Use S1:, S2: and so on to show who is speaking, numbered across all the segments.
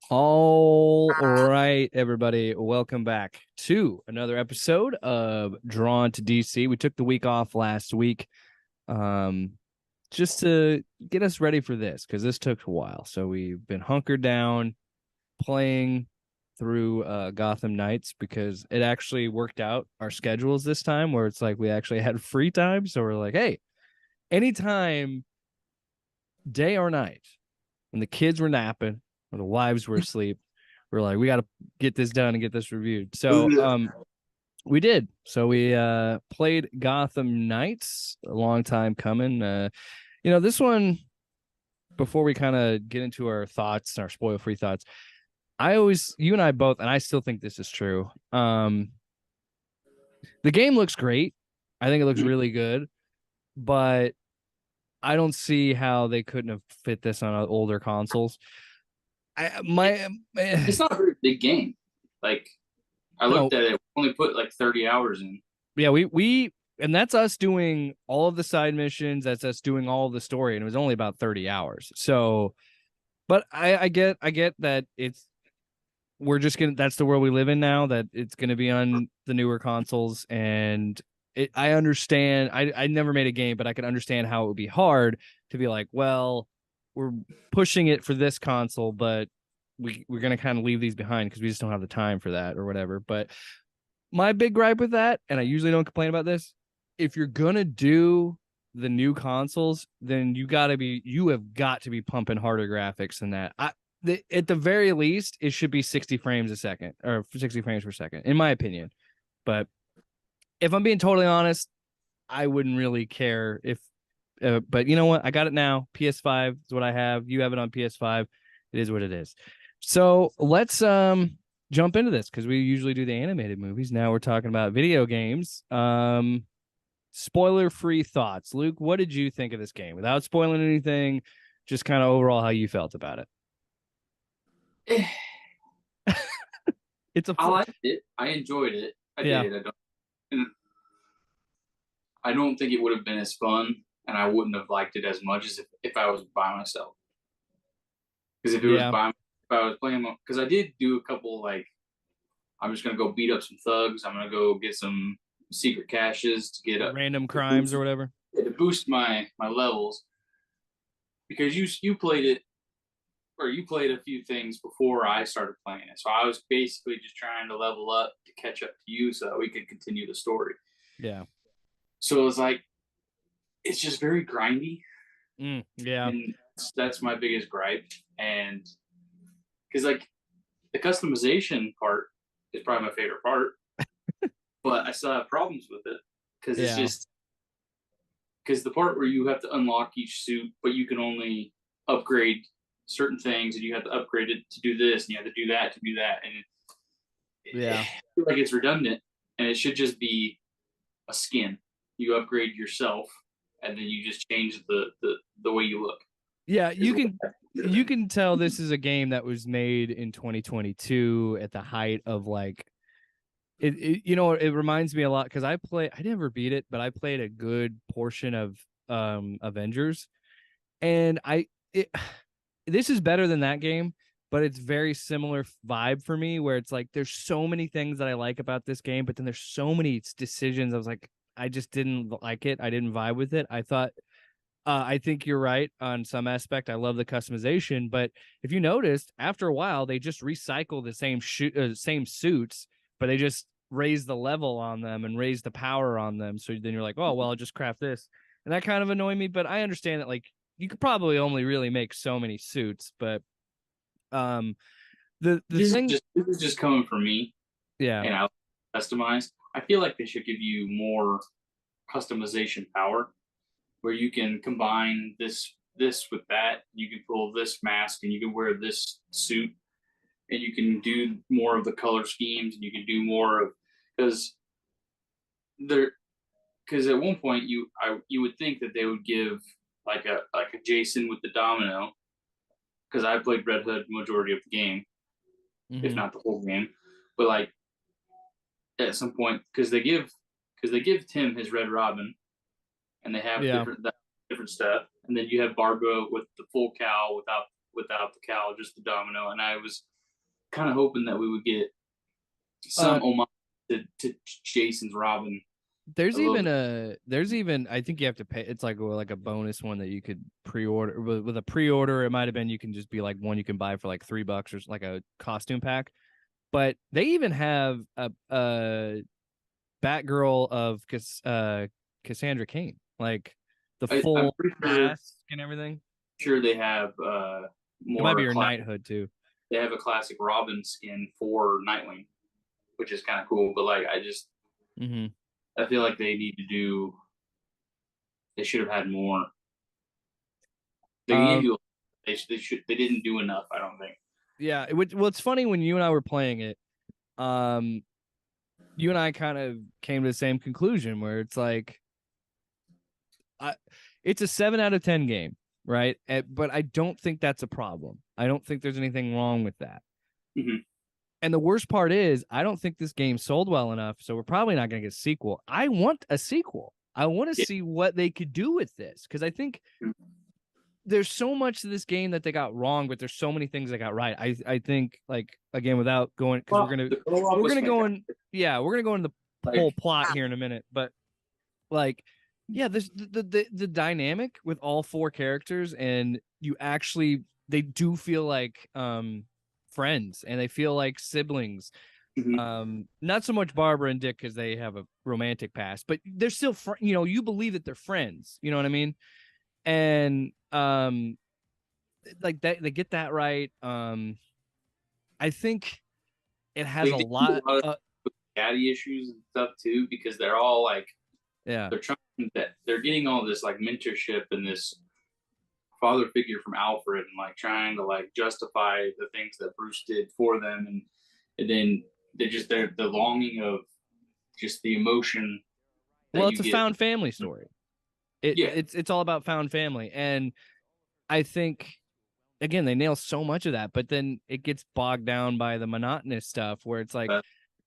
S1: All right, everybody, welcome back to another episode of Drawn to DC. We took the week off last week, um, just to get us ready for this because this took a while. So we've been hunkered down playing through Gotham Knights because it actually worked out our schedules this time, where it's like we actually had free time. So we're like, hey, anytime, day or night, when the kids were napping or the wives were asleep, we're like, we got to get this done and get this reviewed. So we did. So we played Gotham Knights, a long time coming. This one, before we kind of get into our thoughts, our spoil free thoughts, you and I both, and I still think this is true. The game looks great. I think it looks really good, but I don't see how they couldn't have fit this on older consoles. I my
S2: It's not a very big game. Like I looked
S1: no,
S2: at it, we only put like 30 hours in.
S1: yeah, we and that's us doing all of the side missions. That's us doing all of the story, and it was only about 30 hours. So, but I get that we're just gonna that's the world we live in now. That it's gonna be on the newer consoles, and I understand. I never made a game, but I can understand how it would be hard to be like, well, we're pushing it for this console, but we're gonna kind of leave these behind because we just don't have the time for that or whatever. But my big gripe with that, and I usually don't complain about this, if you're gonna do the new consoles, then you have got to be pumping harder graphics than that. At the very least, it should be 60 frames a second or 60 frames per second, in my opinion. But if I'm being totally honest, I wouldn't really care if. But you know what? I got it now. PS5 is what I have. You have it on PS5. It is what it is. So let's jump into this because we usually do the animated movies. Now we're talking about video games. Spoiler free thoughts. Luke, what did you think of this game? Without spoiling anything, just kind of overall how you felt about it. It's a
S2: I liked it. I enjoyed it. I
S1: yeah.
S2: did. I don't think it would have been as fun, and I wouldn't have liked it as much as if I was by myself. Because
S1: Yeah.
S2: if I was playing, because I did do a couple like I'm just gonna go beat up some thugs. I'm gonna go get some secret caches to get up
S1: Random
S2: to
S1: crimes
S2: boost
S1: or whatever.
S2: my levels because you played it or you played a few things before I started playing it. So I was basically just trying to level up to catch up to you so that we could continue the story.
S1: Yeah.
S2: So it was like it's just very grindy,
S1: Yeah.
S2: and that's my biggest gripe. And because like the customization part is probably my favorite part, but I still have problems with it because it's
S1: Yeah.
S2: just because the part where you have to unlock each suit, but you can only upgrade certain things, and you have to upgrade it to do this, and you have to do that to do that, and
S1: Yeah.
S2: I feel like it's redundant, and it should just be a skin. You upgrade yourself, and then you just change the way you look.
S1: Yeah,
S2: Is
S1: you can tell this is a game that was made in 2022 at the height of like it reminds me a lot because I never beat it, but I played a good portion of Avengers, and this is better than that game, but it's very similar vibe for me where it's like there's so many things that I like about this game, but then there's so many decisions I was like I just didn't like it. I didn't vibe with it. I think you're right on some aspect. I love the customization, but if you noticed, after a while, they just recycle the same suits, but they just raise the level on them and raise the power on them. So then you're like, oh well, I'll just craft this, and that kind of annoyed me. But I understand that like you could probably only really make so many suits, but um, the thing,
S2: this is just coming from me,
S1: yeah,
S2: and I customized. I feel like they should give you more customization power where you can combine this with that. You can pull this mask and you can wear this suit and you can do more of the color schemes and you can do more of because there because at one point you would think that they would give like a Jason with the domino because I played Red Hood majority of the game, if
S1: mm-hmm,
S2: not the whole game, but like at some point because they give Tim his Red Robin and they have
S1: yeah,
S2: different stuff. And then you have Barbara with the full cow without without the cowl, just the domino. And I was kind of hoping that we would get
S1: Uh,
S2: some homage to Jason's Robin a little bit.
S1: there's even I think you have to pay. It's like a bonus one that you could pre-order with a pre-order. It might have been you can just be like one you can buy for like $3 or like a costume pack. But they even have a Batgirl of Cassandra Cain, like the
S2: I'm
S1: full
S2: pretty
S1: mask and everything.
S2: sure they have
S1: It might
S2: more
S1: be her
S2: class.
S1: knighthood too.
S2: They have a classic Robin skin for Nightwing, which is kind of cool. But like,
S1: Mm-hmm.
S2: I feel like they need to do. They should have had more. They gave
S1: Um,
S2: you. They should. They didn't do enough. I don't think.
S1: yeah. Well, it's funny when you and I were playing it. Um, you and I kind of came to the same conclusion where it's like, I, it's a 7 out of 10 game, right? But I don't think that's a problem. I don't think there's anything wrong with that.
S2: Mm-hmm.
S1: And the worst part is, I don't think this game sold well enough, so we're probably not going to get a sequel. I want a sequel. I want to
S2: Yeah.
S1: see what they could do with this because I think there's so much to this game that they got wrong, but there's so many things they got right. I think like again without going because
S2: Well, the co-op
S1: we're
S2: was
S1: gonna go in
S2: fantastic.
S1: yeah we're gonna go into the whole
S2: Like,
S1: plot here in a minute, but like yeah this the dynamic with all four characters and you actually they do feel like friends and they feel like siblings.
S2: mm-hmm.
S1: Not so much Barbara and Dick because they have a romantic past, but they're still you believe that they're friends, you know what I mean? And like that they get that right. I think it has
S2: They
S1: a
S2: did a
S1: lot
S2: lot of daddy issues and stuff too, because they're all like
S1: yeah.
S2: they're trying that they're getting all this like mentorship and this father figure from Alfred and like trying to like justify the things that Bruce did for them and then they're the longing of just the emotion that
S1: Well,
S2: you
S1: it's a
S2: get.
S1: found family story.
S2: Yeah.
S1: It's all about found family. And I think again they nail so much of that, but then it gets bogged down by the monotonous stuff where it's like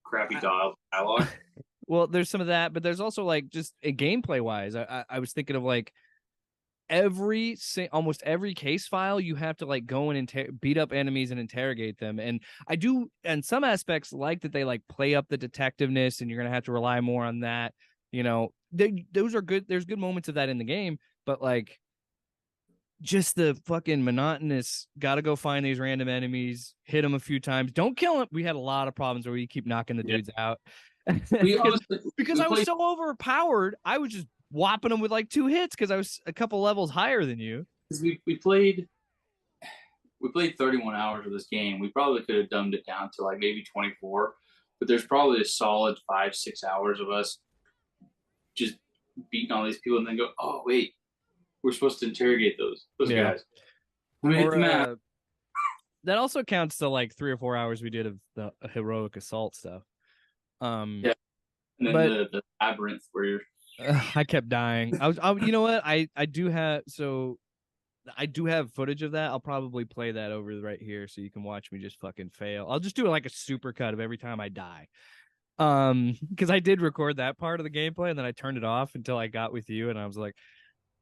S2: Crappy
S1: I,
S2: dialogue.
S1: well, there's some of that, but there's also like just gameplay wise. I was thinking of like almost every case file you have to like go and beat up enemies and interrogate them, and I do in some aspects like that they like play up the detectiveness and you're gonna have to rely more on that, those are good, there's good moments of that in the game, but like just the fucking monotonous gotta go find these random enemies, hit them a few times, don't kill them. We had a lot of problems where we keep knocking the
S2: Yeah.
S1: dudes out
S2: We
S1: because,
S2: honestly
S1: because
S2: we
S1: I was
S2: played
S1: so overpowered I was just whopping them with like 2 hits because I was a couple levels higher than you.
S2: we played we played 31 hours of this game. We probably could have dumbed it down to like maybe 24, but there's probably a solid 5-6 hours of us just beating all these people and then go, oh wait, we're supposed to interrogate those
S1: Yeah.
S2: guys. Let me hit the map.
S1: That also counts to like 3 or 4 hours we did of the heroic assault stuff.
S2: Yeah, and then
S1: But
S2: the labyrinth where you're
S1: I kept dying. You know what? I do have footage of that. I'll probably play that over right here so you can watch me just fucking fail. I'll just do like a super cut of every time I die. Because I did record that part of the gameplay and then I turned it off until I got with you and I was like,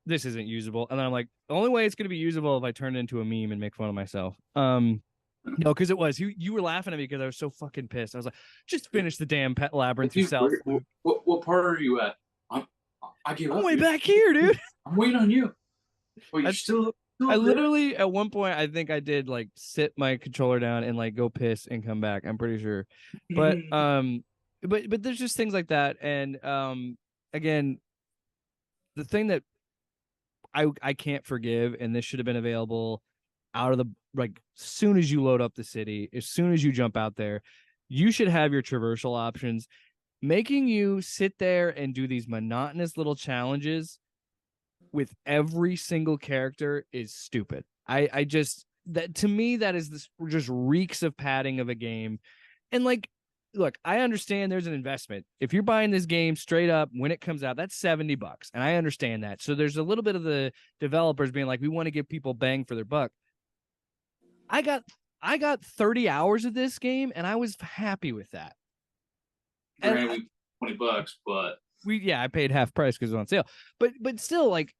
S1: this isn't usable. And then I'm like, the only way it's gonna be usable if I turn it into a meme and make fun of myself. No, because it was you were laughing at me because I was so fucking pissed. I was like, just finish the damn pet labyrinth
S2: dude,
S1: yourself.
S2: what part are you at? I give
S1: I'm
S2: up.
S1: way
S2: Dude.
S1: back here, dude.
S2: I'm waiting on you. Well, you're
S1: I,
S2: still
S1: I
S2: up there?
S1: literally at one point I think I did like sit my controller down and like go piss and come back. I'm pretty sure. But but there's just things like that. And again, the thing that I can't forgive, and this should have been available out of the like soon as you load up the city, as soon as you jump out there, you should have your traversal options. Making you sit there and do these monotonous little challenges with every single character is stupid. I just that to me that is this just reeks of padding of a game. And like look, I understand there's an investment. If you're buying this game straight up when it comes out, that's $70. And I understand that. So there's a little bit of the developers being like, we want to give people bang for their buck. I got 30 hours of this game and I was happy with that.
S2: Granted, we $20, but
S1: I paid half price because it was on sale. But still, like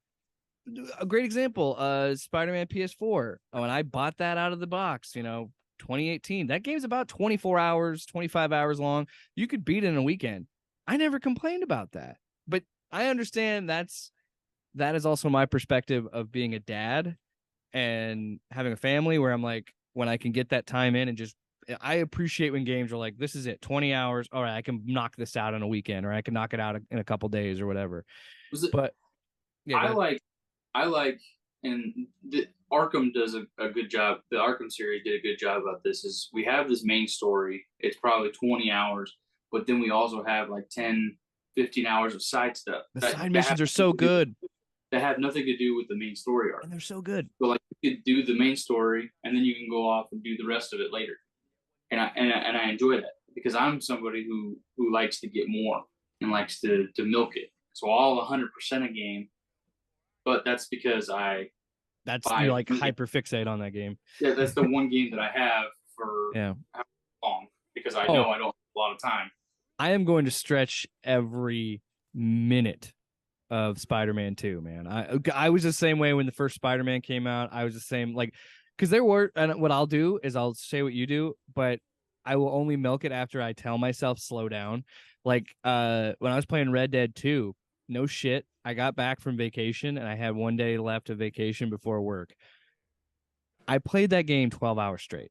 S1: a great example, Spider-Man PS4. When I bought that out of the box, 2018, that game's about 24 hours, 25 hours long. You could beat it in a weekend. I never complained about that. But I understand that is also my perspective of being a dad and having a family where I'm like, when I can get that time in and just, I appreciate when games are like, this is it, 20 hours. All right, I can knock this out in a weekend, or I can knock it out in a couple days or whatever.
S2: Was it?
S1: But yeah, go
S2: I
S1: ahead.
S2: like I like, and Arkham does a good job. The Arkham series did a good job about this. Is we have this main story. It's probably 20 hours, but then we also have like 10, 15 hours of side stuff
S1: The
S2: that
S1: side
S2: that have
S1: missions are so good,
S2: that have nothing to do with the main story arc.
S1: and they're so good.
S2: So like you could do the main story, and then you can go off and do the rest of it later. And I enjoy that because I'm somebody who likes to get more and likes to milk it. So I'll 100% a game, but that's because I
S1: That's you're
S2: buy
S1: like hyper fixate on that game.
S2: yeah, that's the one game that I have for
S1: Yeah.
S2: how long because I
S1: Oh,
S2: know I don't have a lot of time.
S1: I am going to stretch every minute of Spider-Man 2, man. I was the same way when the first Spider-Man came out. I was the same, like, because there were, and what I'll do is I'll say what you do, but I will only milk it after I tell myself slow down. Like when I was playing Red Dead 2, no shit. I got back from vacation and I had one day left of vacation before work. I played that game 12 hours straight.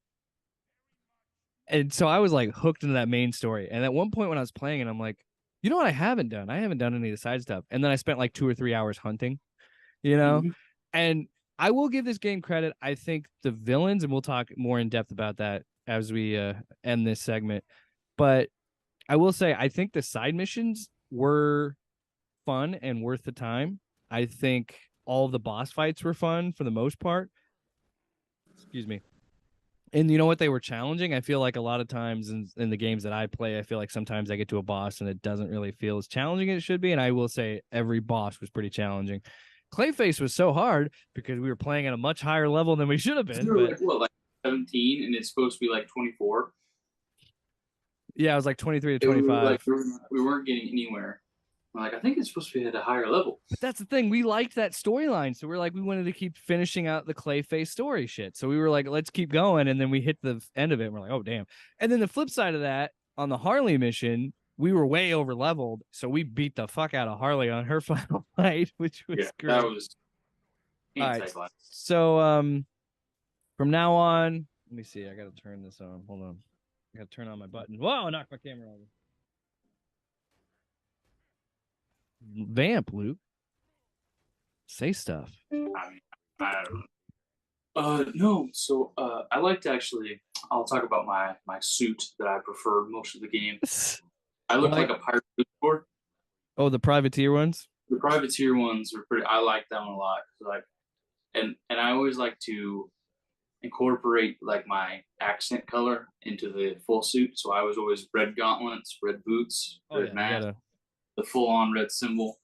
S1: And so I was like hooked into that main story. And at one point when I was playing it, I'm like, you know what I haven't done? I haven't done any of the side stuff. And then I spent like 2 or 3 hours hunting, you know?
S2: Mm-hmm.
S1: And I will give this game credit. I think the villains, and we'll talk more in depth about that as we end this segment. But I will say, I think the side missions were fun and worth the time. I think all the boss fights were fun for the most part. Excuse me. And you know what? They were challenging. I feel like a lot of times in the games that I play, I feel like sometimes I get to a boss and it doesn't really feel as challenging as it should be. And I will say every boss was pretty challenging. Clayface was so hard because we were playing at a much higher level than we should have
S2: We
S1: been.
S2: were
S1: But
S2: like what, like 17, and it's supposed to be like 24.
S1: yeah, I was like 23 to
S2: We were like
S1: 25.
S2: we weren't getting anywhere. We're like I think it's supposed to be at a higher level.
S1: But that's the thing. We liked that storyline. So we're like, we wanted to keep finishing out the Clayface story shit. So we were like, let's keep going. And then we hit the end of it. And we're like, oh, damn. And then the flip side of that, on the Harley mission, we were way over leveled. So we beat the fuck out of Harley on her final fight, which was
S2: Yeah, that
S1: great.
S2: was
S1: All right.
S2: anti-climactic.
S1: So from now on, let me see. I got to turn this on. Hold on. I got to turn on my button. Whoa, I knocked my camera over. Vamp, Luke. Say stuff.
S2: I mean, I don't know. No. So I like to actually. I'll talk about my suit that I prefer most of the game. I look
S1: Like,
S2: like a pirate before.
S1: oh, the privateer ones?
S2: The privateer ones are pretty. I like them a lot. Like, and I always like to incorporate like my accent color into the full suit. So I was always red gauntlets, red boots,
S1: Oh,
S2: red
S1: yeah. You
S2: mask,
S1: gotta.
S2: the full on red symbol.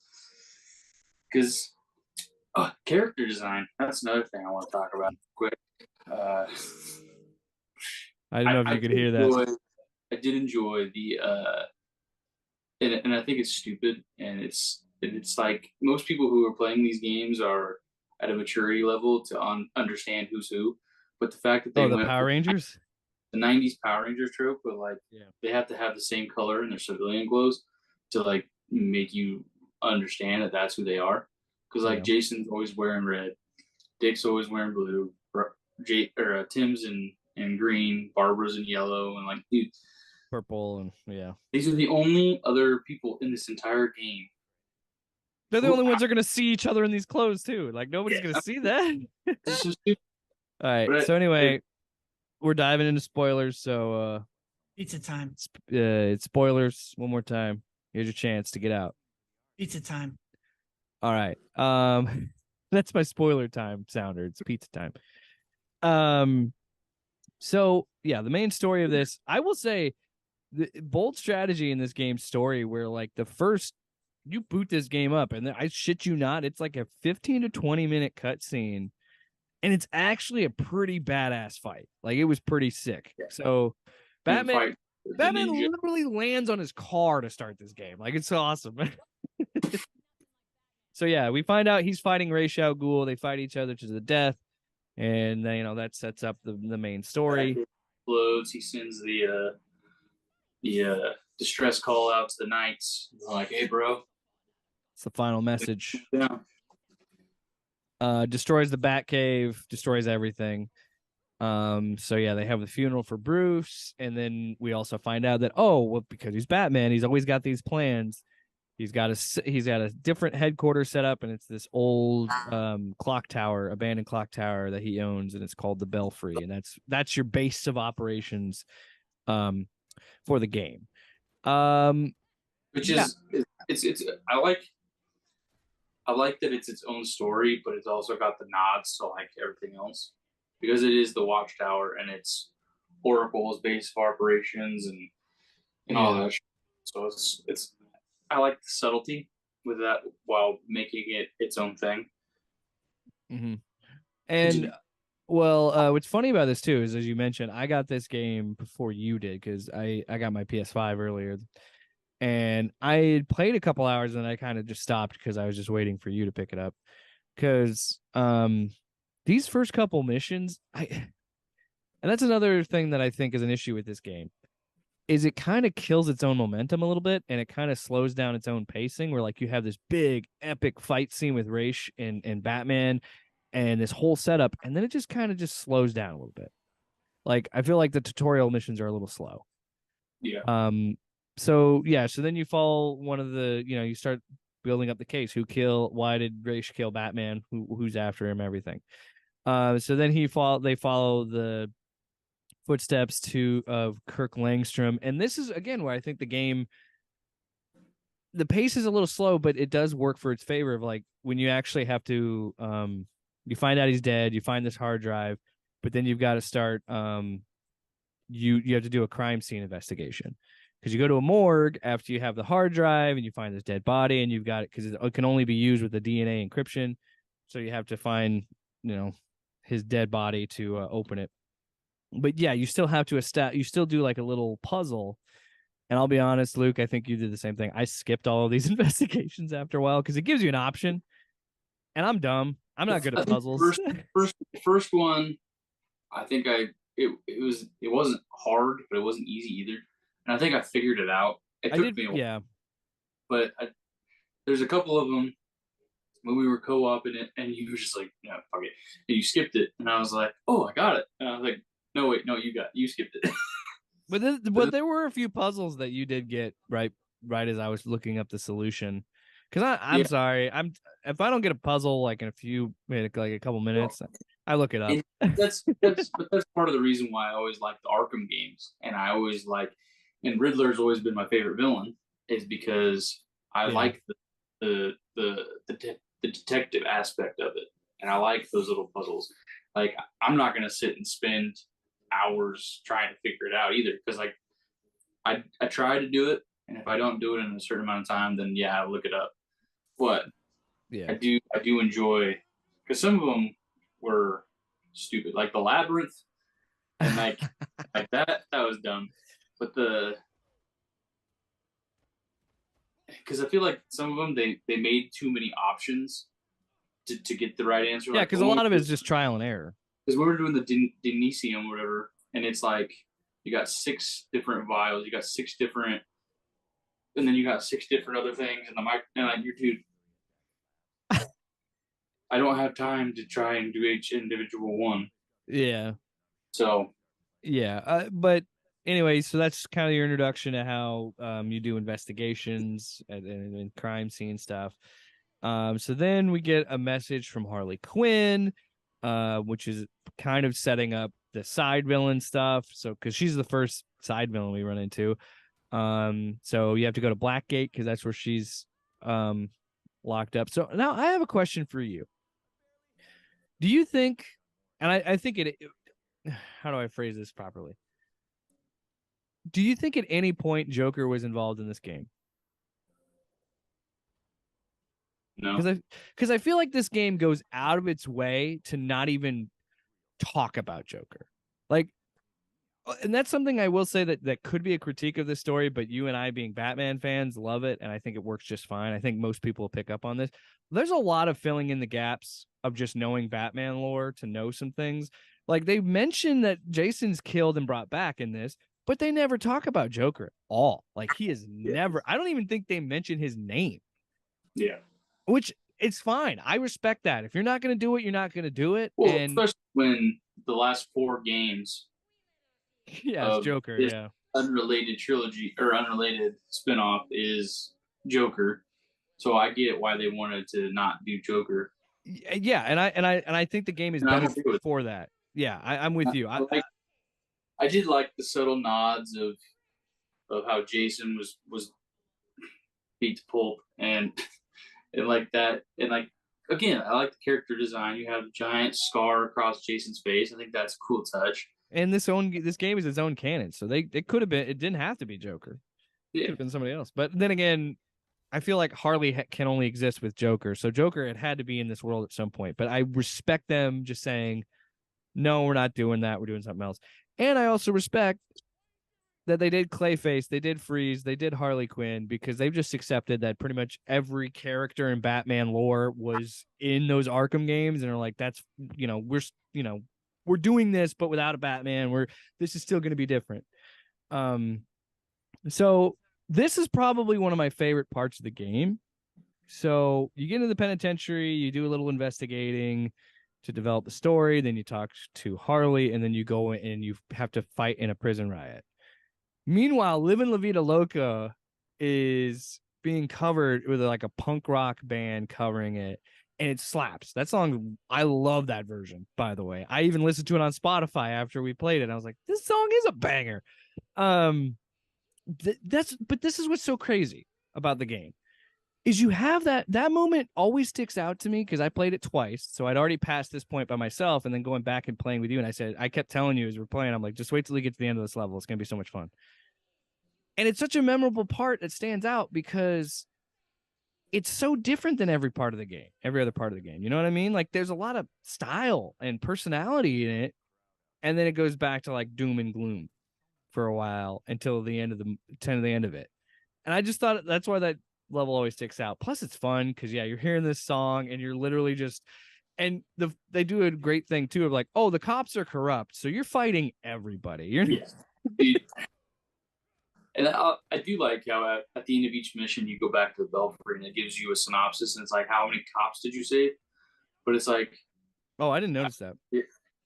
S2: Because character design, that's another thing I want to talk about quick. Uh,
S1: I don't know if
S2: I
S1: you could
S2: did
S1: hear that.
S2: enjoy, I did enjoy the, and I think it's stupid, and it's like most people who are playing these games are at a maturity level to understand who's who. But the fact that they
S1: Oh, the
S2: went
S1: Power
S2: for
S1: Rangers?
S2: the '90s Power Rangers trope, but like
S1: Yeah.
S2: they have to have the same color in their civilian clothes to like make you understand that that's who they are. Because like
S1: Yeah.
S2: Jason's always wearing red, Dick's always wearing blue, Tim's in green, Barbara's in yellow, and like dude,
S1: Purple and yeah.
S2: these are the only other people in this entire game
S1: They're the
S2: who.
S1: only ones that are gonna see each other in these clothes too. Like nobody's gonna
S2: Yeah,
S1: see that.
S2: this is stupid.
S1: All right.
S2: But
S1: So anyway, we're diving into spoilers. So
S3: Pizza time.
S1: it's spoilers one more time. Here's your chance to get out.
S3: Pizza time.
S1: All right. That's my spoiler time sounder. It's pizza time. Um so yeah, the main story of this, I will say the bold strategy in this game's story where like the first you boot this game up and I shit you not, it's like a 15 to 20 minute cutscene and it's actually a pretty badass fight. Like it was pretty sick.
S2: yeah,
S1: So
S2: him
S1: Batman
S2: fight the
S1: Batman
S2: ninja.
S1: literally lands on his car to start this game. Like it's awesome. So yeah, we find out he's fighting Ra's al Ghul. They fight each other to the death, and that sets up the main story.
S2: Explodes. He sends the distress call out to the knights. They're like, hey, bro.
S1: It's the final message.
S2: Yeah.
S1: Destroys the Batcave, destroys everything. So yeah, they have the funeral for Bruce, and then we also find out that because he's Batman, he's always got these plans. He's got a different headquarters set up, and it's this old clock tower, abandoned clock tower that he owns, and it's called the Belfry, and that's your base of operations for the game.
S2: Which is it's I like that it's its own story, but it's also got the nods to like everything else because it is the Watchtower and it's Oracle's base of operations and all that. So it's I like the subtlety with that while making it its own thing.
S1: Mm-hmm. And what's funny about this too is, as you mentioned, I got this game before you did because I got my PS5 earlier, and I had played a couple hours and I kind of just stopped because I was just waiting for you to pick it up. Because these first couple missions, and that's another thing that I think is an issue with this game, is it kind of kills its own momentum a little bit, and it kind of slows down its own pacing. Where like you have this big epic fight scene with Ra's and Batman, and this whole setup, and then it just kind of just slows down a little bit. Like I feel like the tutorial missions are a little slow.
S2: Yeah.
S1: So then you follow one of the, you start building up the case. Why did Ra's kill Batman? Who's after him? Everything. So then they follow the footsteps of Kirk Langstrom, and this is again where I think the pace is a little slow, but it does work for its favor. Of like when you actually have to, you find out he's dead, you find this hard drive, but then you've got to start, you have to do a crime scene investigation. Because you go to a morgue after you have the hard drive and you find this dead body, and you've got it because it can only be used with the DNA encryption. So you have to find, his dead body to open it. But yeah, you still have to you still do like a little puzzle. And I'll be honest, Luke, I think you did the same thing. I skipped all of these investigations after a while because it gives you an option. And I'm dumb. I'm not good at puzzles.
S2: First one, I think it wasn't hard, but it wasn't easy either. And I think I figured it out. It took me a while.
S1: Yeah.
S2: But there's a couple of them when we were co-oping it, and you were just like, no, fuck it. And you skipped it. And I was like, oh, I got it. And I was like, no, wait, no, you skipped it.
S1: But there were a few puzzles that you did get right as I was looking up the solution. Because I'm sorry, if I don't get a puzzle like in like a couple minutes, I look it up.
S2: That's part of the reason why I always like the Arkham games, and I always like, and Riddler's always been my favorite villain, is because I like the detective aspect of it, and I like those little puzzles. Like I'm not gonna sit and spend hours trying to figure it out either, because like I try to do it, and if I don't do it in a certain amount of time, then I look it up. But I do enjoy, because some of them were stupid, like the labyrinth, and like that was dumb. But because I feel like some of them they made too many options to get the right answer.
S1: Yeah, because a lot of it is just trial and error.
S2: Because we were doing the Denisium or whatever, and it's like you got 6 different vials, you got 6 different, and then you got 6 different other things, and like your dude. I don't have time to try and do each individual one.
S1: Yeah.
S2: So.
S1: Yeah, but anyway, so that's kind of your introduction to how you do investigations and crime scene stuff. So then we get a message from Harley Quinn, which is kind of setting up the side villain stuff. So because she's the first side villain we run into. So you have to go to Blackgate because that's where she's locked up. So now I have a question for you. Do you think, and I think how do I phrase this properly? Do you think at any point Joker was involved in this game?
S2: No.
S1: Because I feel like this game goes out of its way to not even talk about Joker. Like, And that's something I will say that could be a critique of this story, but you and I being Batman fans love it, and I think it works just fine. I think most people will pick up on this. There's a lot of filling in the gaps of just knowing Batman lore to know some things. Like they mention that Jason's killed and brought back in this, but they never talk about Joker at all. Like he is never, I don't even think they mention his name.
S2: Yeah.
S1: Which it's fine. I respect that. If you're not going to do it, you're not going to do it.
S2: Well,
S1: And
S2: especially when the last 4 games
S1: yeah, it's
S2: of
S1: Joker.
S2: this
S1: Yeah.
S2: unrelated trilogy or unrelated spinoff is Joker. So I get why they wanted to not do Joker.
S1: Yeah, and I think the game is
S2: And I'm
S1: better
S2: okay with
S1: for that. Yeah, I'm with you.
S2: I did like the subtle nods of how Jason was beat to pulp and like that and like again I like the character design. You have a giant scar across Jason's face. I think that's a cool touch.
S1: And this game is its own canon, so it could have been. It didn't have to be Joker. It
S2: Yeah,
S1: could have been somebody else. But then again, I feel like Harley can only exist with Joker. So Joker it had to be in this world at some point. But I respect them just saying, no, we're not doing that. We're doing something else. And I also respect that they did Clayface, they did Freeze, they did Harley Quinn because they've just accepted that pretty much every character in Batman lore was in those Arkham games, and are like, that's we're doing this, but without a Batman. This is still going to be different. So this is probably one of my favorite parts of the game. So you get into the penitentiary, you do a little investigating to develop the story, then you talk to Harley, and then you go in and you have to fight in a prison riot. Meanwhile, Livin' La Vida Loca is being covered with like a punk rock band covering it, and it slaps. That song, I love that version, by the way. I even listened to it on Spotify after we played it. I was like, this song is a banger. But this is what's so crazy about the game is you have that moment always sticks out to me because I played it twice. So I'd already passed this point by myself, and then going back and playing with you. And I kept telling you as we're playing, I'm like, just wait till you get to the end of this level. It's going to be so much fun. And it's such a memorable part that stands out because it's so different than every part of the game, every other part of the game. You know what I mean? Like there's a lot of style and personality in it. And then it goes back to like doom and gloom for a while until the end of the end of it. And I just thought that's why that level always sticks out. Plus it's fun because yeah, you're hearing this song and you're literally just they do a great thing too of like, oh, the cops are corrupt, so you're fighting everybody.
S2: And I do like how at the end of each mission you go back to the Belfry and it gives you a synopsis and it's like how many cops did you save? But it's like
S1: oh, I didn't notice that.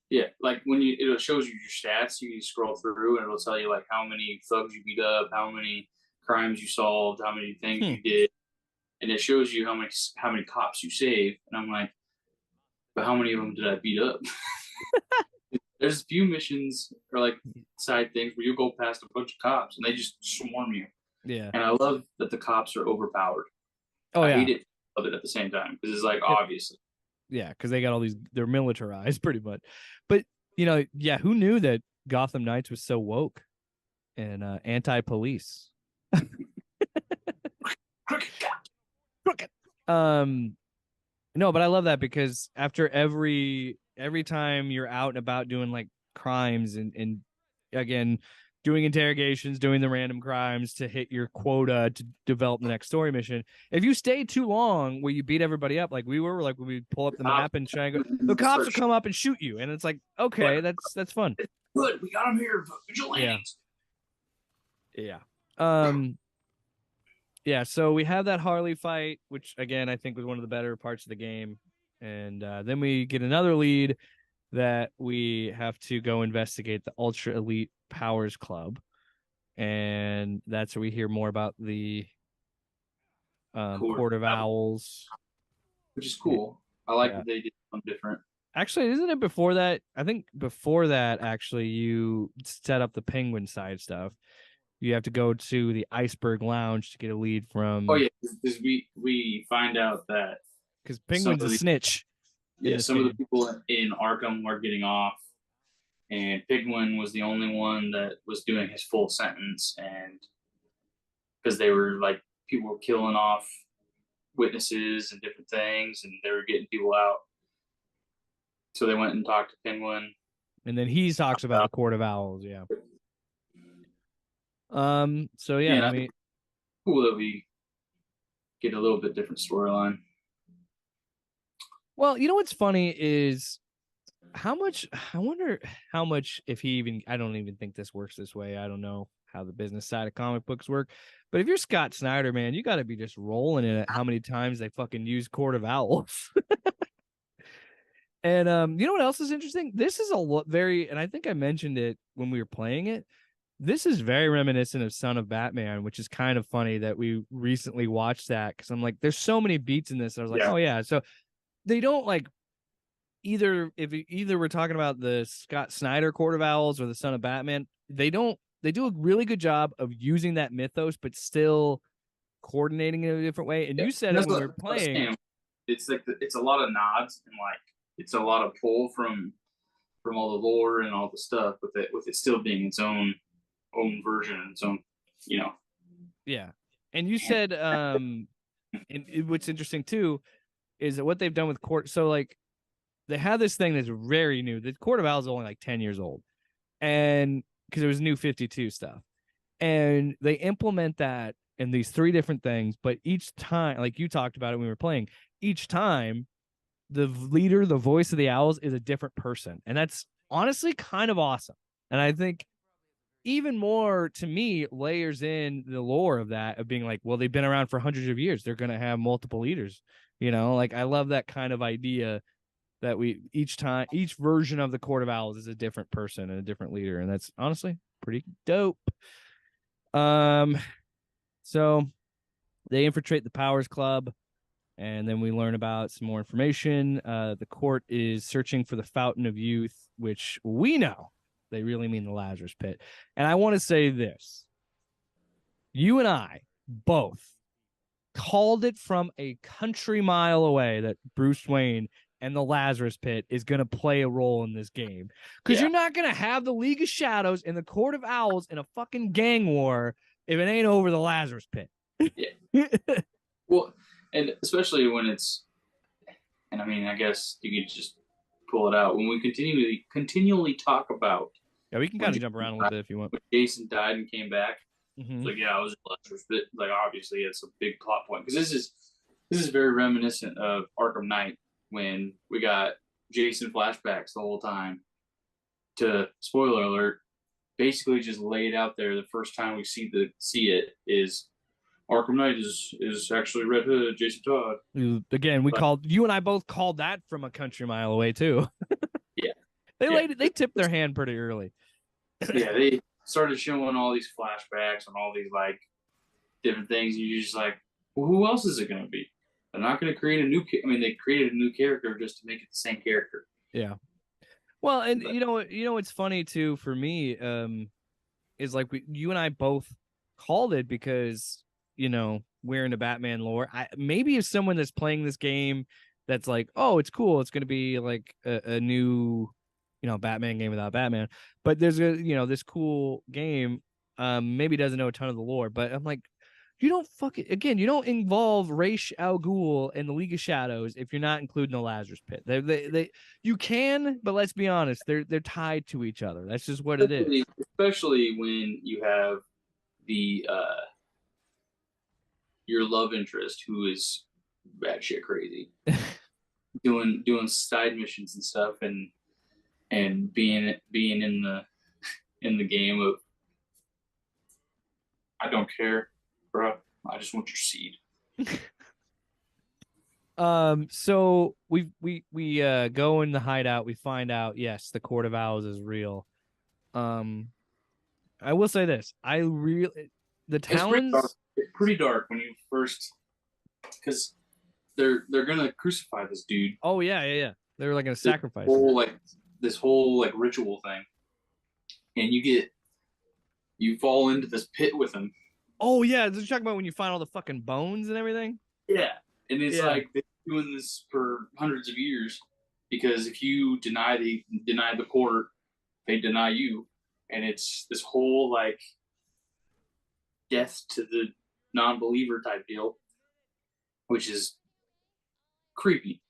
S2: Yeah, like when it shows you your stats, you can scroll through and it'll tell you like how many thugs you beat up, how many crimes you solved, how many things you did, and it shows you how many cops you saved. And I'm like, but how many of them did I beat up? There's a few missions or like side things where you go past a bunch of cops and they just swarm you.
S1: Yeah,
S2: and I love that the cops are overpowered.
S1: Oh yeah,
S2: I hate it, love it at the same time because it's like obviously.
S1: Yeah, because they got all they're militarized pretty much. But yeah, who knew that Gotham Knights was so woke and anti-police? Crooked. No, but I love that because after every time you're out and about doing like crimes and again doing interrogations, doing the random crimes to hit your quota to develop the next story mission. If you stay too long where you beat everybody up, like we were, like when we pull up the map and try and go, the cops will come up and shoot you, and it's like, okay, that's fun.
S2: Good, we got them here, vigilantes.
S1: Yeah. Yeah. So we have that Harley fight, which again I think was one of the better parts of the game, and then we get another lead that we have to go investigate the Ultra Elite Powers Club, and that's where we hear more about the Court of Owls,
S2: which is cool. I like that they did something different.
S1: Actually, isn't it before that? I think before that, actually, you set up the Penguin side stuff. You have to go to the Iceberg Lounge to get a lead from.
S2: Oh yeah, because we find out that
S1: because Penguin's a snitch.
S2: Yeah, some of the people in Arkham were getting off, and Penguin was the only one that was doing his full sentence, and because they were like people were killing off witnesses and different things, and they were getting people out. So they went and talked to Penguin,
S1: and then he talks about the Court of Owls. Yeah, So yeah,
S2: And
S1: I
S2: I
S1: mean,
S2: think it's cool that we get a little bit different storyline.
S1: well, you know what's funny is how much I wonder how much if he even I don't even think this works this way. I don't know how the business side of comic books work. But if you're Scott Snyder, man, you got to be just rolling in it how many times they fucking use Court of Owls. And you know what else is interesting? This is very and I think I mentioned it when we were playing it. This is very reminiscent of Son of Batman, which is kind of funny that we recently watched that because I'm like, there's so many beats in this. I was like,
S2: Yeah.
S1: oh yeah. So they don't like either we're talking about the Scott Snyder Court of Owls or the Son of Batman, they do a really good job of using that mythos, but still coordinating it in a different way. And
S2: Yeah.
S1: you said
S2: And
S1: it
S2: that's
S1: when
S2: what
S1: we were
S2: I was
S1: playing.
S2: saying. It's like it's a lot of nods and like it's a lot of pull from all the lore and all the stuff with it still being its own version, its own, you know.
S1: Yeah. And you said and what's interesting too is that what they've done with court. So like they have this thing that's very new. The Court of Owls is only like 10 years old. And because it was new 52 stuff. And they implement that in these three different things, but each time, like you talked about it when we were playing, each time the leader, the voice of the owls is a different person. And that's honestly kind of awesome. And I think even more to me layers in the lore of that of being like, well, they've been around for hundreds of years. They're going to have multiple leaders, like I love that kind of idea that we each version of the Court of Owls is a different person and a different leader. And that's honestly pretty dope. Um, so they infiltrate the Powers Club, and then we learn about some more information. The court is searching for the Fountain of Youth, which we know they really mean the Lazarus Pit. And I want to say this: you and I both called it from a country mile away that Bruce Wayne and the Lazarus Pit is going to play a role in this game. Because
S2: Yeah.
S1: you're not going to have the League of Shadows and the Court of Owls in a fucking gang war if it ain't over the Lazarus Pit.
S2: Yeah. Well, and especially when it's, and I mean, I guess you could just pull it out when we continually talk about.
S1: Yeah, we can kind of jump around a little bit if you want.
S2: When Jason died and came back,
S1: Mm-hmm.
S2: it's like, yeah, I was Lazarus, but like obviously it's a big plot point because this is very reminiscent of Arkham Knight when we got Jason flashbacks the whole time. To spoiler alert, basically just laid out there the first time we see it is Arkham Knight is actually Red Hood, Jason Todd.
S1: Again, you and I both called that from a country mile away too.
S2: Yeah,
S1: they tipped their hand pretty early.
S2: Yeah, they started showing all these flashbacks and all these like different things. And you're just like, well, who else is it going to be? They're not going to create a new. I mean, they created a new character just to make it the same character.
S1: Yeah. Well, and
S2: But,
S1: what's funny too for me is like you and I both called it because we're into Batman lore. Maybe if someone that's playing this game that's like, oh, it's cool, it's going to be like a new Batman game without Batman, but there's this cool game, maybe doesn't know a ton of the lore, but I'm like, you don't involve Ra's al Ghul and the League of Shadows if you're not including the Lazarus Pit. You can, but let's be honest, they're tied to each other. That's just what it is.
S2: especially when you have the your love interest who is batshit crazy, doing side missions and stuff, and being in the game of I don't care, bro. I just want your seed.
S1: So we go in the hideout. We find out, yes, the Court of Owls is real. I will say this: the towns.
S2: It's pretty dark when you first, because they're gonna crucify this dude.
S1: Oh yeah. They're like gonna sacrifice
S2: This whole like ritual thing, and you fall into this pit with him.
S1: Oh yeah, you're talking about when you find all the fucking bones and everything.
S2: Yeah, and it's
S1: Yeah.
S2: like they've been doing this for hundreds of years because if you deny the court, they deny you, and it's this whole like death to the non-believer type deal, which is creepy,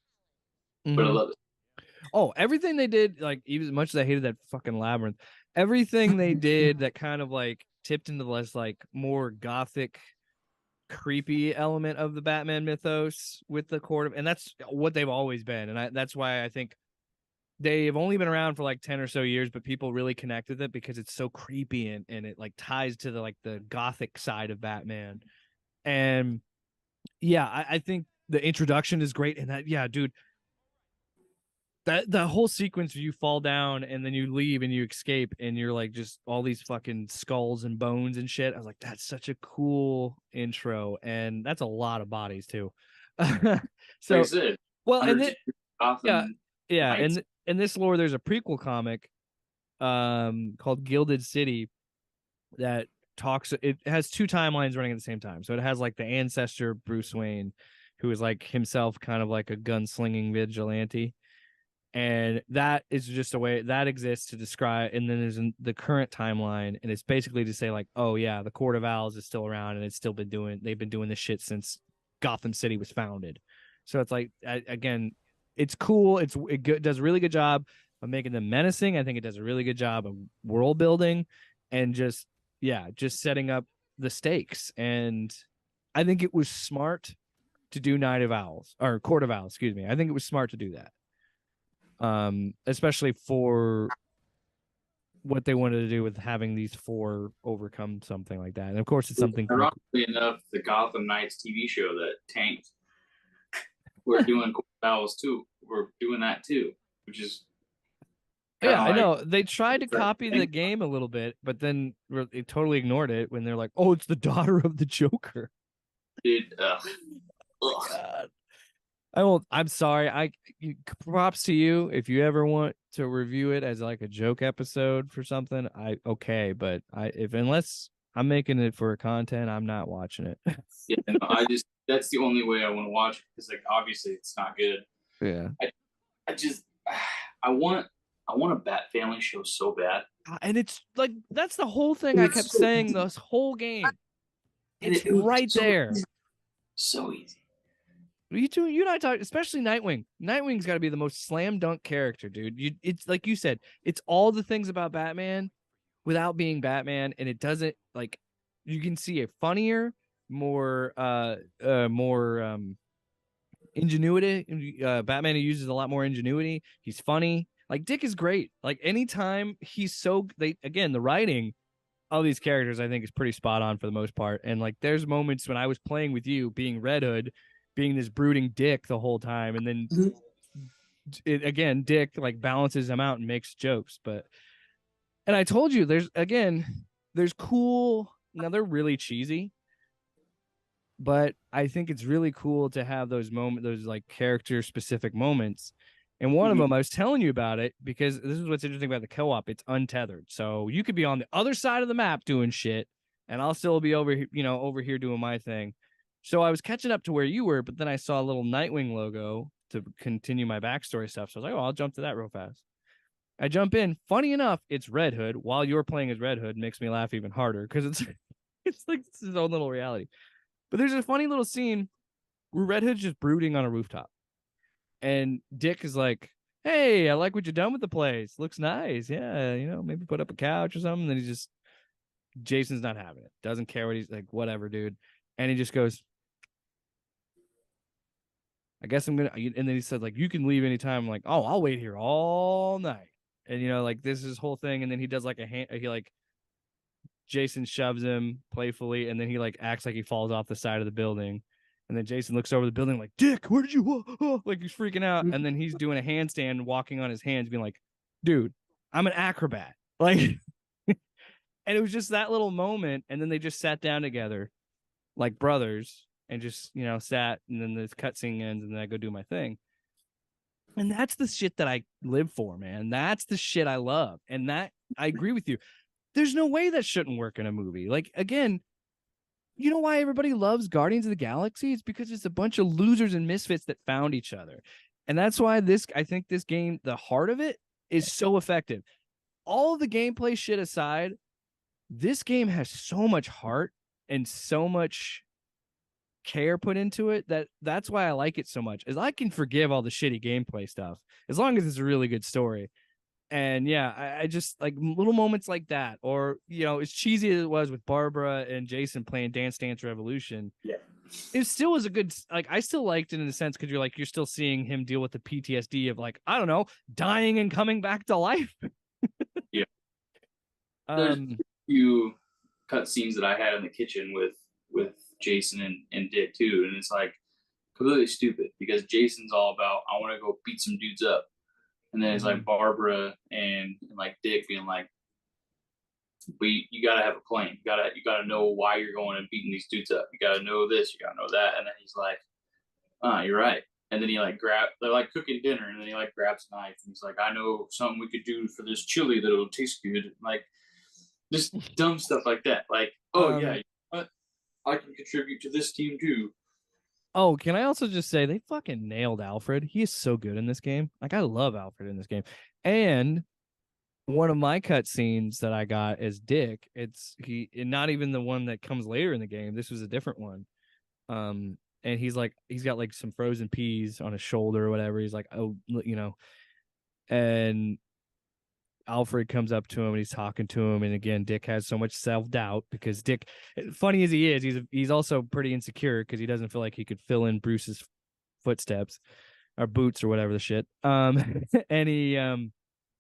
S2: but I love it.
S1: Oh, everything they did, like even as much as I hated that fucking labyrinth, everything they did that kind of like tipped into the less like more gothic, creepy element of the Batman mythos with the court of, and that's what they've always been. And that's why I think they've only been around for like 10 or so years, but people really connect with it because it's so creepy and it like ties to the like the gothic side of Batman. And yeah, I think the introduction is great. And that, yeah, dude, that whole sequence where you fall down and then you leave and you escape and you're like just all these fucking skulls and bones and shit. I was like, that's such a cool intro, and that's a lot of bodies too. So,
S2: Like I said,
S1: well, and then yeah,
S2: Gotham
S1: yeah,
S2: Knights.
S1: and in this lore, there's a prequel comic, called Gilded City that talks. It has two timelines running at the same time. So it has like the ancestor Bruce Wayne, who is like himself kind of like a gunslinging vigilante, and that is just a way that exists to describe. And then there's the current timeline, and it's basically to say like, oh yeah, the Court of Owls is still around, and it's still been doing. They've been doing this shit since Gotham City was founded. So it's like, again, it's cool. Does a really good job of making them menacing. I think it does a really good job of world building, and just just setting up the stakes. And I think it was smart to do Night of Owls or Court of Owls. Excuse me. I think it was smart to do that, especially for what they wanted to do with having these four overcome something like that. And of course, it's something.
S2: Ironically enough, the Gotham Knights TV show that tanked, we're doing Court of Owls too. We're doing that too, which is
S1: Yeah,
S2: like,
S1: I know. They tried to copy the game a little bit, but then they totally ignored it when they're like, "Oh, it's the daughter of the Joker."
S2: Dude,
S1: God. I won't. I'm sorry. Props to you if you ever want to review it as like a joke episode for something. Okay, but unless I'm making it for content, I'm not watching it.
S2: Yeah, no, that's the only way I want to watch it because like obviously it's not good.
S1: Yeah,
S2: I just I want a Bat Family show so bad.
S1: and it's like that's the whole thing I kept saying this whole game. It's right there.
S2: So easy.
S1: You and I talk, especially Nightwing. Nightwing's got to be the most slam dunk character, dude. It's like you said, it's all the things about Batman without being Batman, and it doesn't like. You can see a funnier, more ingenuity. Batman uses a lot more ingenuity. He's funny. Like Dick is great. Like anytime he's the writing of these characters I think is pretty spot on for the most part. And like there's moments when I was playing with you being Red Hood, being this brooding dick the whole time, and then Dick like balances him out and makes jokes. And I told you there's cool. Now they're really cheesy, but I think it's really cool to have those like character specific moments. And one of them, I was telling you about it because this is what's interesting about the co-op. It's untethered. So you could be on the other side of the map doing shit, and I'll still be over here doing my thing. So I was catching up to where you were, but then I saw a little Nightwing logo to continue my backstory stuff. So I was like, oh, I'll jump to that real fast. I jump in. Funny enough, it's Red Hood. While you're playing as Red Hood, makes me laugh even harder because it's like it's his own little reality. But there's a funny little scene where Red Hood's just brooding on a rooftop. And Dick is like, hey, I like what you've done with the place. Looks nice. Yeah, maybe put up a couch or something. And then Jason's not having it. Doesn't care what he's like, whatever, dude. And he just goes, I guess I'm gonna. And then he said, like, you can leave anytime. I'm like, oh, I'll wait here all night. And like this is his whole thing. And then he does like Jason shoves him playfully, and then he like acts like he falls off the side of the building. And then Jason looks over the building like, Dick, where did you? Like he's freaking out. And then he's doing a handstand, walking on his hands, being like, dude, I'm an acrobat. Like, and it was just that little moment. And then they just sat down together like brothers and just, sat. And then this cutscene ends, and then I go do my thing. And that's the shit that I live for, man. That's the shit I love. And that I agree with you. There's no way that shouldn't work in a movie. Like, again, you know why everybody loves Guardians of the Galaxy? It's because it's a bunch of losers and misfits that found each other. And that's why I think this game, the heart of it is so effective. All of the gameplay shit aside, this game has so much heart and so much care put into it that's why I like it so much. Is I can forgive all the shitty gameplay stuff as long as it's a really good story. And yeah, I just like little moments like that, or as cheesy as it was with Barbara and Jason playing Dance Dance Revolution.
S2: Yeah.
S1: It still was a good, like, I still liked it in the sense because you're still seeing him deal with the PTSD of, like, I don't know, dying and coming back to life.
S2: Yeah. There's a few cut scenes that I had in the kitchen with Jason and Dick too, and it's like completely stupid because Jason's all about I want to go beat some dudes up, and then it's like Barbara and like Dick being like, you gotta have a plan. You gotta know why you're going and beating these dudes up. You gotta know this. You gotta know that. And then he's like, you're right. And then he like they're like cooking dinner, and then he like grabs a knife and he's like, I know something we could do for this chili that'll taste good. Like just dumb stuff like that. Like, yeah, I can contribute to this team too.
S1: Oh, can I also just say they fucking nailed Alfred? He is so good in this game. Like, I love Alfred in this game. And one of my cut scenes that I got is Dick. It's not even the one that comes later in the game. This was a different one. And he's got like some frozen peas on his shoulder or whatever. He's like, oh, and Alfred comes up to him and he's talking to him. And again, Dick has so much self-doubt because Dick, funny as he is, he's also pretty insecure because he doesn't feel like he could fill in Bruce's footsteps or boots or whatever the shit. And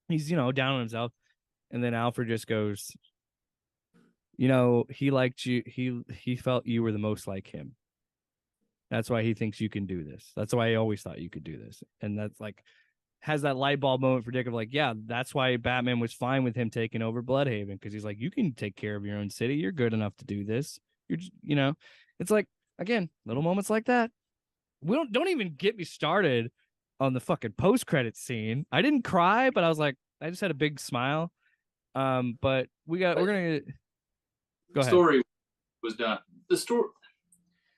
S1: he's down on himself. And then Alfred just goes, he liked you. He felt you were the most like him. That's why he thinks you can do this. That's why he always thought you could do this. And that's like, has that light bulb moment for Dick of like, yeah, that's why Batman was fine with him taking over Bloodhaven, because he's like, you can take care of your own city. You're good enough to do this. You're just, it's like, again, little moments like that. We don't even get me started on the fucking post-credit scene. I didn't cry, but I was like, I just had a big smile. But we're gonna go ahead.
S2: Story was done.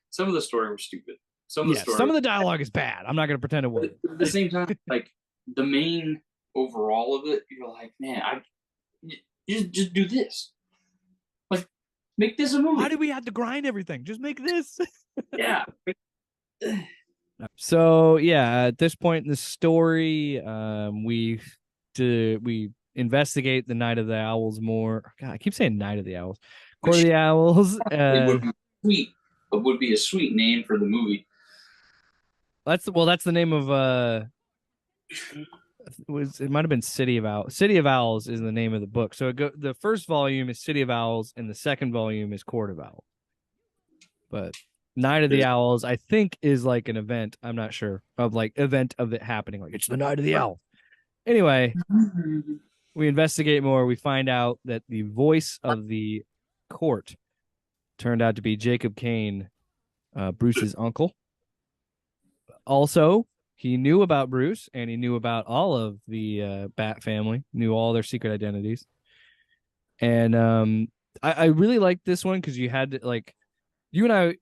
S2: Some of the story was stupid. Some of
S1: the dialogue is bad. I'm not gonna pretend it wasn't.
S2: At the same time, like the main overall of it, you're like, man, just do this. Like, make this a movie.
S1: Why do we have to grind everything? Just make this.
S2: Yeah.
S1: So yeah, at this point in the story, we investigate the Night of the Owls more. God, I keep saying Night of the Owls. Court of the Owls.
S2: It would be a sweet name for the movie.
S1: That's the name of it might have been City of Owls. City of Owls is the name of the book. So the first volume is City of Owls, and the second volume is Court of Owls. But Night of the Owls, I think, is like an event. I'm not sure of it happening. Like, it's the Night of the Owl. Anyway, we investigate more. We find out that the voice of the court turned out to be Jacob Kane, Bruce's uncle. Also, he knew about Bruce, and he knew about all of the Bat family, knew all their secret identities. And I really liked this one because you had to, like, you and I,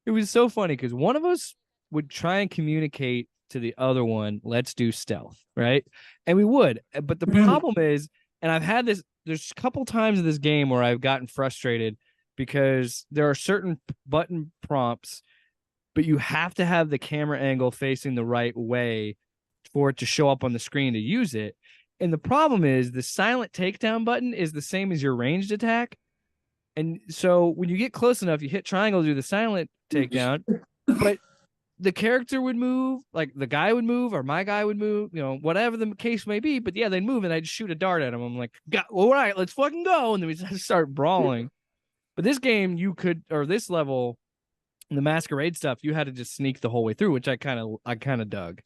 S1: it was so funny because one of us would try and communicate to the other one, let's do stealth, right? And we would. But the problem is, and I've had this, there's a couple times in this game where I've gotten frustrated because there are certain button prompts, but you have to have the camera angle facing the right way for it to show up on the screen to use it. And the problem is the silent takedown button is the same as your ranged attack. And so when you get close enough, you hit triangle to do the silent takedown, but the character would move, like the guy would move or my guy would move, whatever the case may be. But yeah, they'd move and I'd shoot a dart at him. I'm like, all right, let's fucking go. And then we just start brawling. But this game, this level, the masquerade stuff, you had to just sneak the whole way through, which I kind of dug.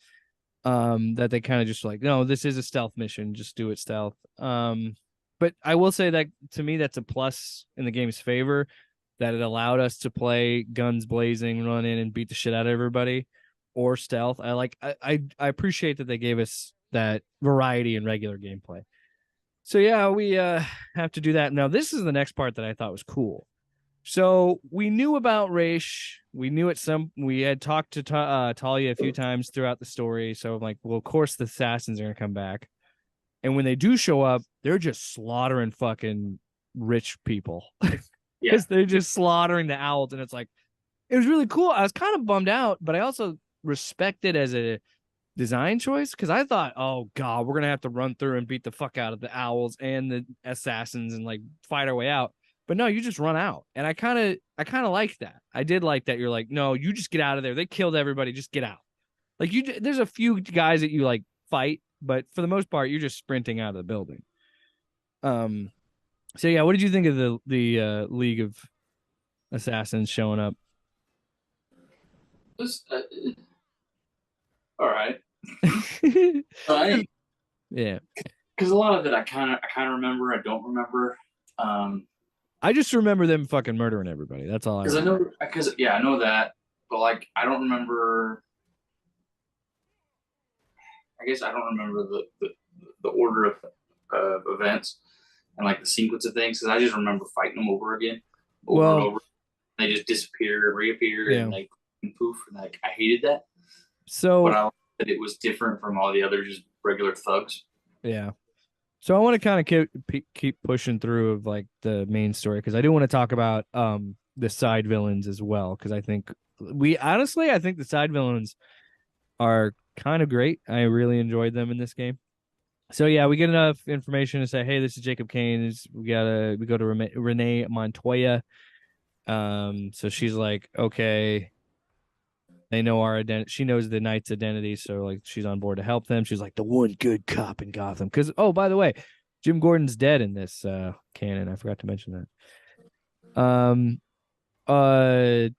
S1: That they kind of just like, no, this is a stealth mission, just do it stealth. But I will say that to me, that's a plus in the game's favor, that it allowed us to play guns blazing, run in and beat the shit out of everybody, or stealth. I appreciate that they gave us that variety in regular gameplay. So yeah, we have to do that. Now, this is the next part that I thought was cool. So we knew about Raish. We had talked to Talia a few times throughout the story. So I'm like, well, of course the assassins are going to come back. And when they do show up, they're just slaughtering fucking rich people. Because they're just slaughtering the owls. And it's like, it was really cool. I was kind of bummed out, but I also respect it as a design choice, because I thought, oh god, we're gonna have to run through and beat the fuck out of the owls and the assassins and like fight our way out. But no, you just run out, and I kind of like that. I did like that. You're like, no, you just get out of there. They killed everybody. Just get out. Like there's a few guys that you like fight, but for the most part, you're just sprinting out of the building. Um. So yeah, what did you think of the League of Assassins showing up?
S2: This, all right. I
S1: Yeah.
S2: because a lot of it I kind of remember. I don't remember.
S1: I just remember them fucking murdering everybody. That's all I
S2: Because I
S1: remember.
S2: know because yeah, I know that, but like I don't remember. I guess I don't remember the order of events and like the sequence of things because I just remember fighting them over again, over and
S1: Well,
S2: over. They just disappear and reappear
S1: yeah.
S2: and like poof. And like I hated that, but
S1: So
S2: I liked that it was different from all the other just regular thugs.
S1: yeah. So I want to kind of keep pushing through of like the main story because I do want to talk about the side villains as well because I think the side villains are kind of great. I really enjoyed them in this game. So yeah, we get enough information to say, hey, this is Jacob Kane. We go to Renee Montoya. So she's like, okay, they know our identity. She knows the knight's identity, so like she's on board to help them. She's like the one good cop in Gotham. Because oh, by the way, Jim Gordon's dead in this canon. I forgot to mention that. Uh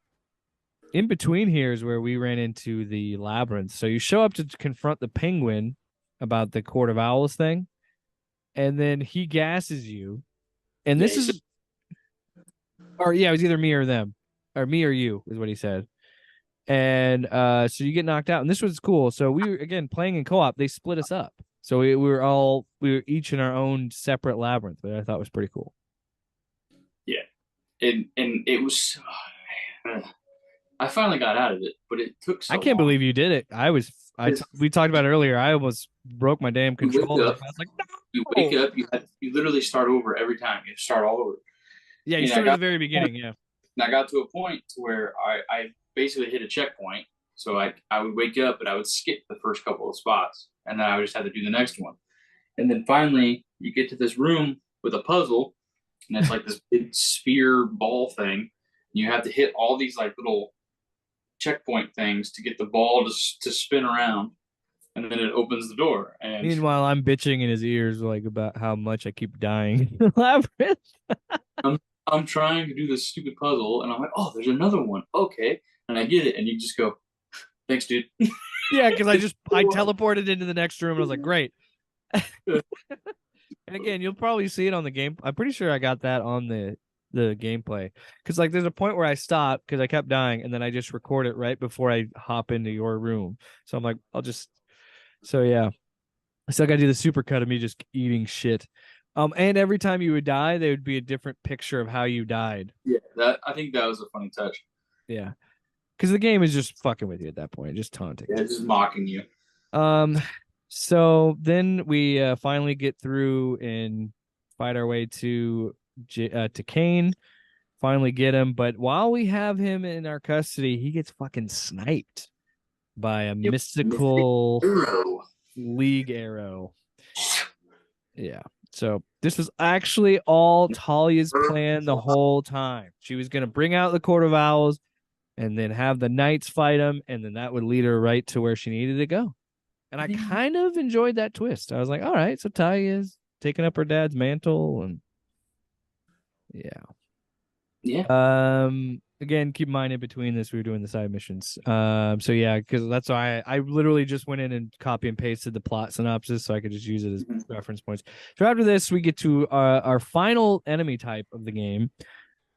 S1: in between here is where we ran into the labyrinth. So you show up to confront the penguin about the Court of Owls thing, and then he gasses you. And
S2: Yeah,
S1: this is or yeah, it was either me or them. Or me or you is what he said. And so you get knocked out, and this was cool. So we were again playing in co-op. They split us up, so we were each in our own separate labyrinth, but I thought was pretty cool.
S2: yeah, and it was. I finally got out of it, but it took
S1: I
S2: so
S1: can't
S2: long.
S1: believe you did it. We talked about it earlier. I almost broke my damn
S2: You wake
S1: controller.
S2: up,
S1: I was like,
S2: you wake
S1: no.
S2: up, you literally start over every time. You start all over.
S1: Yeah, you
S2: And
S1: started at the very beginning. Yeah,
S2: I got to a point to where I basically hit a checkpoint. So I would wake up and I would skip the first couple of spots, and then I would just have to do the next one. And then finally, you get to this room with a puzzle, and it's like this big sphere ball thing. You have to hit all these like little checkpoint things to get the ball to spin around, and then it opens the door. And
S1: meanwhile, I'm bitching in his ears like about how much I keep dying in the labyrinth.
S2: I'm trying to do this stupid puzzle, and I'm like, oh, there's another one. Okay, and I get it, and you just go, thanks, dude.
S1: Yeah, because I teleported into the next room and I was like, great. And again, you'll probably see it on the game. I'm pretty sure I got that on the gameplay because like there's a point where I stopped because I kept dying, and then I just record it right before I hop into your room. So I'm like, I'll just. So yeah, I still got to do the super cut of me just eating shit. And every time you would die, there would be a different picture of how you died.
S2: Yeah, that I think that was a funny touch.
S1: Yeah, because the game is just fucking with you at that point, just taunting.
S2: Yeah, just mocking you.
S1: Um, so then we finally get through and fight our way to Kane. Finally get him, but while we have him in our custody, he gets fucking sniped by a
S2: Yep. Mystic
S1: mystical
S2: Arrow.
S1: league arrow. Yeah. So this was actually all Talia's plan the whole time. She was gonna bring out the Court of Owls and then have the knights fight him, and then that would lead her right to where she needed to go. And I kind of enjoyed that twist. I was like, all right, so Talia is taking up her dad's mantle, and yeah.
S2: Yeah.
S1: Again, keep in mind in between this, we were doing the side missions. So yeah, because that's why I literally just went in and copy and pasted the plot synopsis so I could just use it as reference points. So after this, we get to our final enemy type of the game,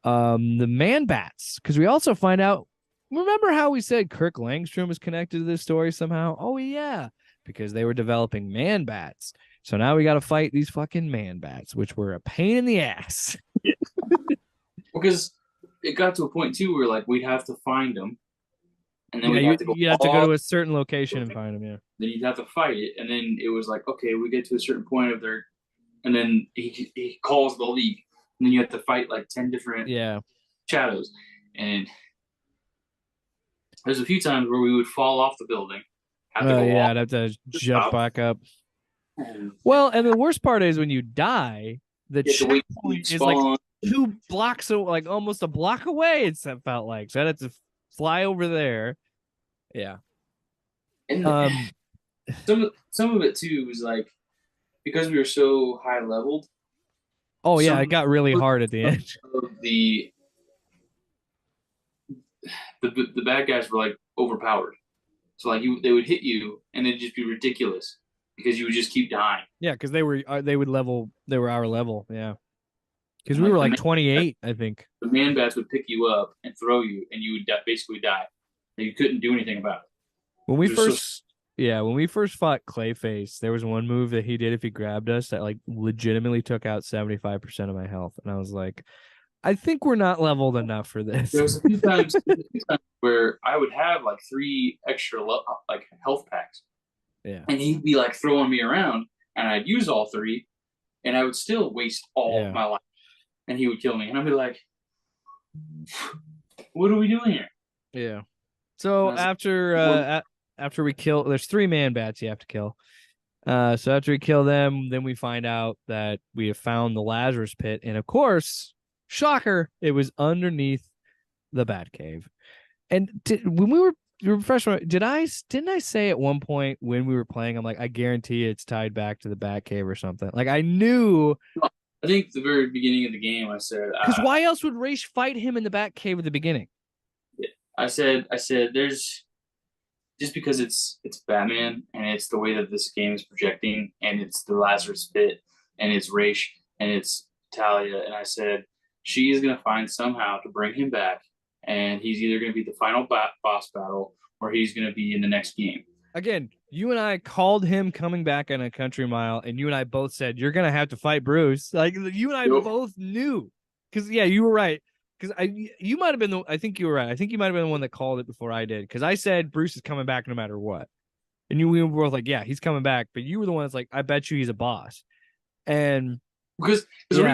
S1: the man bats, because we also find out. Remember how we said Kirk Langstrom was connected to this story somehow? Oh yeah, because they were developing man bats. So now we got to fight these fucking man bats, which were a pain in the ass.
S2: Because it got to a point too where like we'd have to find them, and then
S1: Yeah,
S2: we'd have to go
S1: you have to go
S2: all.
S1: to a certain location and find them. Yeah.
S2: Then you'd have to fight it, and then it was like, okay, we get to a certain point of their, and then he calls the league, and then you have to fight like 10 different
S1: Yeah.
S2: shadows, and there's a few times where we would fall off the building, have to
S1: Oh
S2: go
S1: yeah,
S2: off
S1: I'd have to
S2: the
S1: jump
S2: top,
S1: back up.
S2: and
S1: Well, and the worst part is when you die, the
S2: you have to wait till you
S1: checkpoint is like
S2: spawn.
S1: 2 blocks, like almost a block away. It felt like so I had to fly over there. Yeah.
S2: And
S1: Um.
S2: some of it too was like because we were so high leveled.
S1: Oh yeah, it
S2: Some
S1: got really hard at the end.
S2: of the bad guys were like overpowered. So like they would hit you and it'd just be ridiculous because you would just keep dying.
S1: Yeah, because they would level. They were our level. Yeah, because
S2: And
S1: we were
S2: like
S1: like 28, I think.
S2: the man bats would pick you up and throw you, and you would basically die. And you couldn't do anything about it.
S1: When we
S2: It was so
S1: first, yeah, when we first fought Clayface, there was one move that he did if he grabbed us that like legitimately took out 75% of my health, and I was like, I think we're not leveled enough for this.
S2: there was a few times where I would have like three extra like health packs,
S1: Yeah,
S2: and he'd be like throwing me around, and I'd use all three, and I would still waste all of
S1: yeah,
S2: my life, and he would kill me, and I'd be like, "What are we doing here?"
S1: yeah.
S2: And
S1: So
S2: I was
S1: after we kill, there's 3 man bats you have to kill. So after we kill them, then we find out that we have found the Lazarus pit, and of course, shocker, it was underneath the Batcave. And when we were refresh didn't I say at one point when we were playing, I'm like, I guarantee it's tied back to the Batcave or something. Like I knew,
S2: like, I think the very beginning of the game, I said,
S1: because why else would Raish fight him in the Batcave at the beginning?
S2: I said, there's just because it's Batman and it's the way that this game is projecting and it's the Lazarus Pit and it's Raish and it's Talia, and I said she is gonna find somehow to bring him back, and he's either gonna be the final boss battle or he's gonna be in the next game.
S1: Again, you and I called him coming back on a country mile, and you and I both said you're gonna have to fight Bruce. Like you and I
S2: Yep.
S1: both knew, because yeah, you were right. Because you might have been I think you were right. I think you might have been the one that called it before I did. Because I said Bruce is coming back no matter what, and we were both like, yeah, he's coming back. But you were the one that's like, I bet you he's a boss. And
S2: Because
S1: yeah,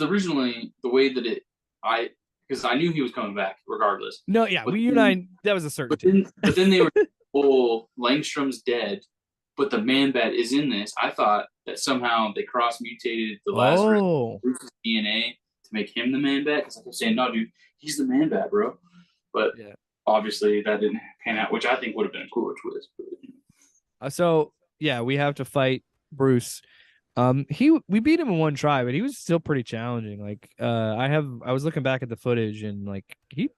S2: originally the way that I because I knew he was coming back regardless.
S1: no, yeah,
S2: But
S1: you and
S2: then,
S1: I, that was a certainty.
S2: but then they were, oh, Langstrom's dead, but the Man Bat is in this. I thought that somehow they cross mutated the Lazarus
S1: Oh,
S2: Bruce's DNA to make him the Man Bat, because I kept saying, no, dude, he's the Man Bat, bro. But
S1: yeah.
S2: obviously that didn't pan out, which I think would have been a cooler twist. But,
S1: So yeah, we have to fight Bruce. We beat him in one try, but he was still pretty challenging. Like I was looking back at the footage and like he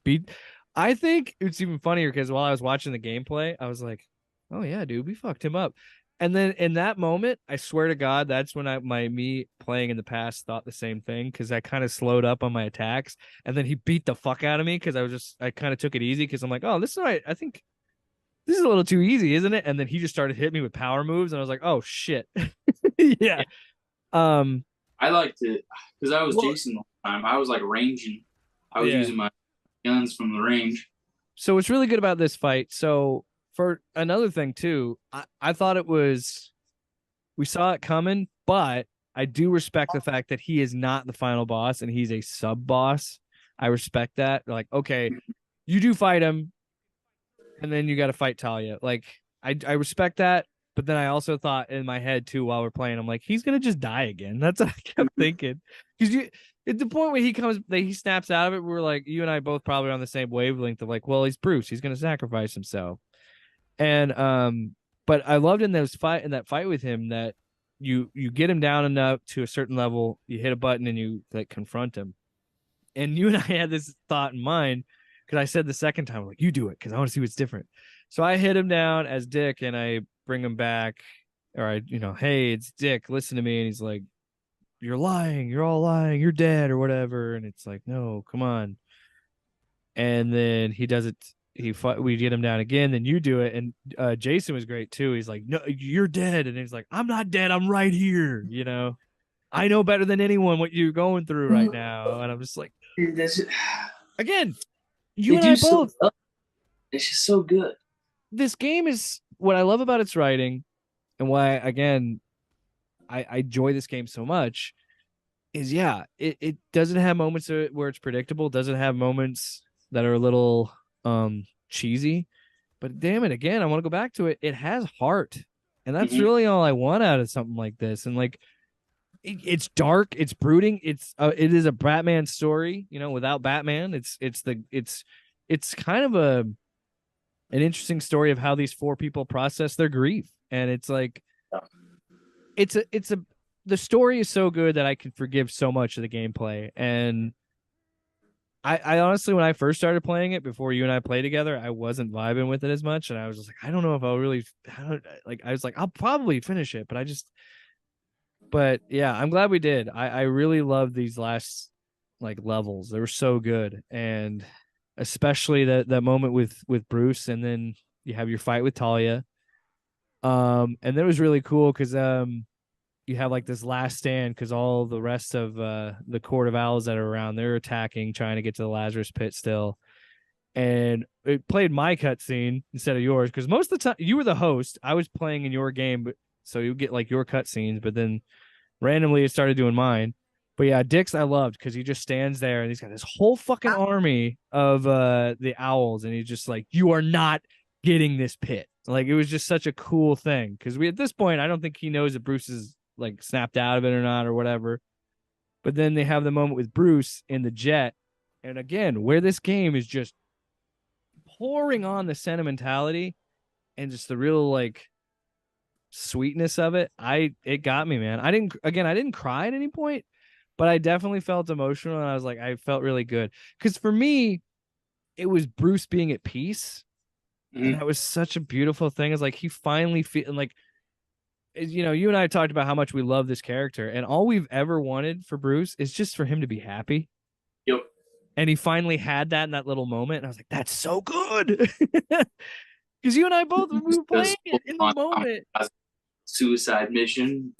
S1: beat. I think it's even funnier because while I was watching the gameplay, I was like, oh yeah, dude, we fucked him up. And then in that moment, I swear to God, that's when me playing in the past thought the same thing, because I kind of slowed up on my attacks, and then he beat the fuck out of me because I kind of took it easy because I'm like, oh, this is right. I think this is a little too easy, isn't it? And then he just started hitting me with power moves, and I was like, oh shit. Yeah.
S2: yeah,
S1: Um,
S2: I liked it because I was
S1: well,
S2: Jason the whole time. I was like ranging. I was
S1: yeah.
S2: using my guns from the range.
S1: So what's really good about this fight? So for another thing too, I thought we saw it coming, but I do respect the fact that he is not the final boss and he's a sub boss. I respect that. Like, okay, you do fight him, and then you got to fight Talia. Like, I respect that. But then I also thought in my head too while we're playing, I'm like, he's gonna just die again. That's what I kept thinking. Because you at the point where he snaps out of it, we're like, you and I both probably on the same wavelength of like, well, he's Bruce, he's gonna sacrifice himself. And but I loved in that fight with him that you get him down enough to a certain level, you hit a button and you like confront him. And you and I had this thought in mind because I said the second time, like, you do it because I want to see what's different. So I hit him down as Dick and I bring him back. Or hey, it's Dick, listen to me. And he's like, you're lying. You're all lying. You're dead or whatever. And it's like, no, come on. And then he does it. We get him down again. Then you do it. And Jason was great too. He's like, no, you're dead. And he's like, I'm not dead. I'm right here. I know better than anyone what you're going through right now. And I'm just like,
S2: Dude,
S1: again, you
S2: they
S1: and
S2: do
S1: I
S2: so
S1: both.
S2: well. It's just so good.
S1: This game is what I love about its writing, and why again I enjoy this game so much. Is yeah, it doesn't have moments where it's predictable. Doesn't have moments that are a little cheesy. but damn it, again, I want to go back to it. It has heart, and that's
S2: Mhm.
S1: really all I want out of something like this. And like, it's dark, it's brooding, it is a Batman story, without Batman. It's kind of an interesting story of how these four people process their grief, and it's like it's a the story is so good that I can forgive so much of the gameplay. And I honestly, when I first started playing it, before you and I play together, I wasn't vibing with it as much, and I was just like, I don't know if I'll really, I was like, I'll probably finish it, but yeah, I'm glad we did. I really love these last like levels. They were so good, and especially that moment with Bruce, and then you have your fight with Talia. And that was really cool because you have like this last stand because all the rest of the Court of Owls that are around, they're attacking, trying to get to the Lazarus Pit still. And it played my cutscene instead of yours because most of the time you were the host. I was playing in your game, but so you get like your cutscenes, but then randomly it started doing mine. But yeah, Dix I loved because he just stands there and he's got this whole fucking army of the owls, and he's just like, you are not getting this pit. Like, it was just such a cool thing because we, at this point, I don't think he knows that Bruce is like snapped out of it or not or whatever. But then they have the moment with Bruce in the jet, and again, where this game is just pouring on the sentimentality and just the real like sweetness of it. It got me, man. I didn't cry at any point, but I definitely felt emotional, and I was like, I felt really good because for me it was Bruce being at peace, and
S2: Mhm.
S1: that was such a beautiful thing. It's like he finally feel like, you and I talked about how much we love this character, and all we've ever wanted for Bruce is just for him to be happy,
S2: Yep.
S1: and he finally had that in that little moment, and I was like, that's so good. Because you and I both, we were playing
S2: Just
S1: it in the moment.
S2: suicide mission.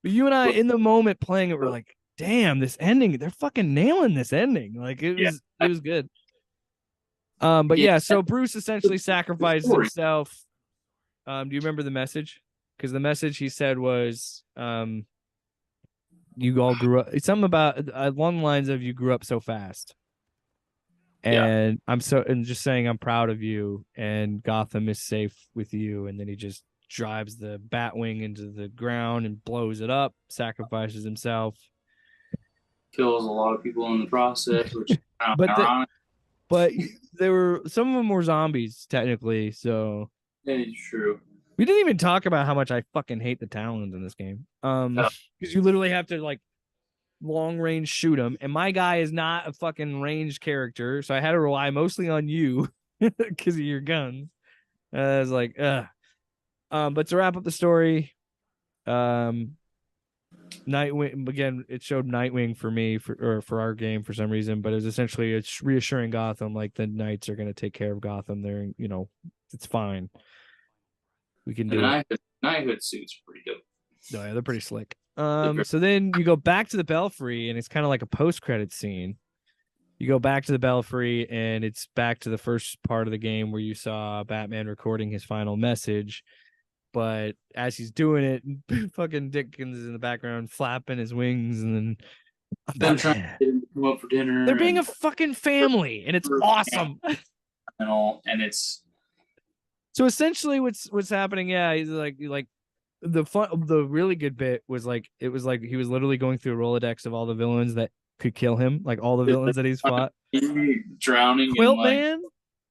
S1: But you and I, in the moment playing it, we're like, damn, this ending, they're fucking nailing this ending. Like, it
S2: Yeah.
S1: was it was good. But
S2: Yeah.
S1: yeah, so Bruce essentially
S2: The
S1: sacrifices
S2: story.
S1: himself. Do you remember the message? Because the message he said was, you all grew up, it's something about along the lines of, you grew up so fast.
S2: Yeah.
S1: And and just saying, I'm proud of you, and Gotham is safe with you. And then he just drives the Batwing into the ground and blows it up, sacrifices himself.
S2: Kills a lot of people in the process, which is kind of
S1: But the
S2: ironic.
S1: but there were, some of them were zombies technically. So
S2: Yeah, it's true.
S1: we didn't even talk about how much I fucking hate the Talons in this game.
S2: Uh,
S1: Because you literally have to like long range shoot them, and my guy is not a fucking ranged character, so I had to rely mostly on you because of your guns. I was like, ugh. But to wrap up the story, um, Nightwing again. It showed Nightwing for me for our game for some reason, but it's essentially it's reassuring Gotham like the Knights are going to take care of Gotham. They're it's fine. We can
S2: the
S1: do it.
S2: knighthood suit's pretty dope.
S1: No, yeah, they're pretty slick.
S2: They're very-
S1: So then you go back to the Belfry, and it's kind of like a post-credit scene. You go back to the Belfry, and it's back to the first part of the game where you saw Batman recording his final message. But as he's doing it, fucking Dickens is in the background flapping his wings, and then
S2: them trying to get him to come up for dinner.
S1: they're being
S2: and
S1: a fucking family, and it's awesome.
S2: and all, and it's
S1: So essentially, what's happening? Yeah, he's like the really good bit was like, it was like he was literally going through a Rolodex of all the villains that could kill him, like all the villains that he's fought.
S2: drowning in
S1: Quilt
S2: like
S1: Man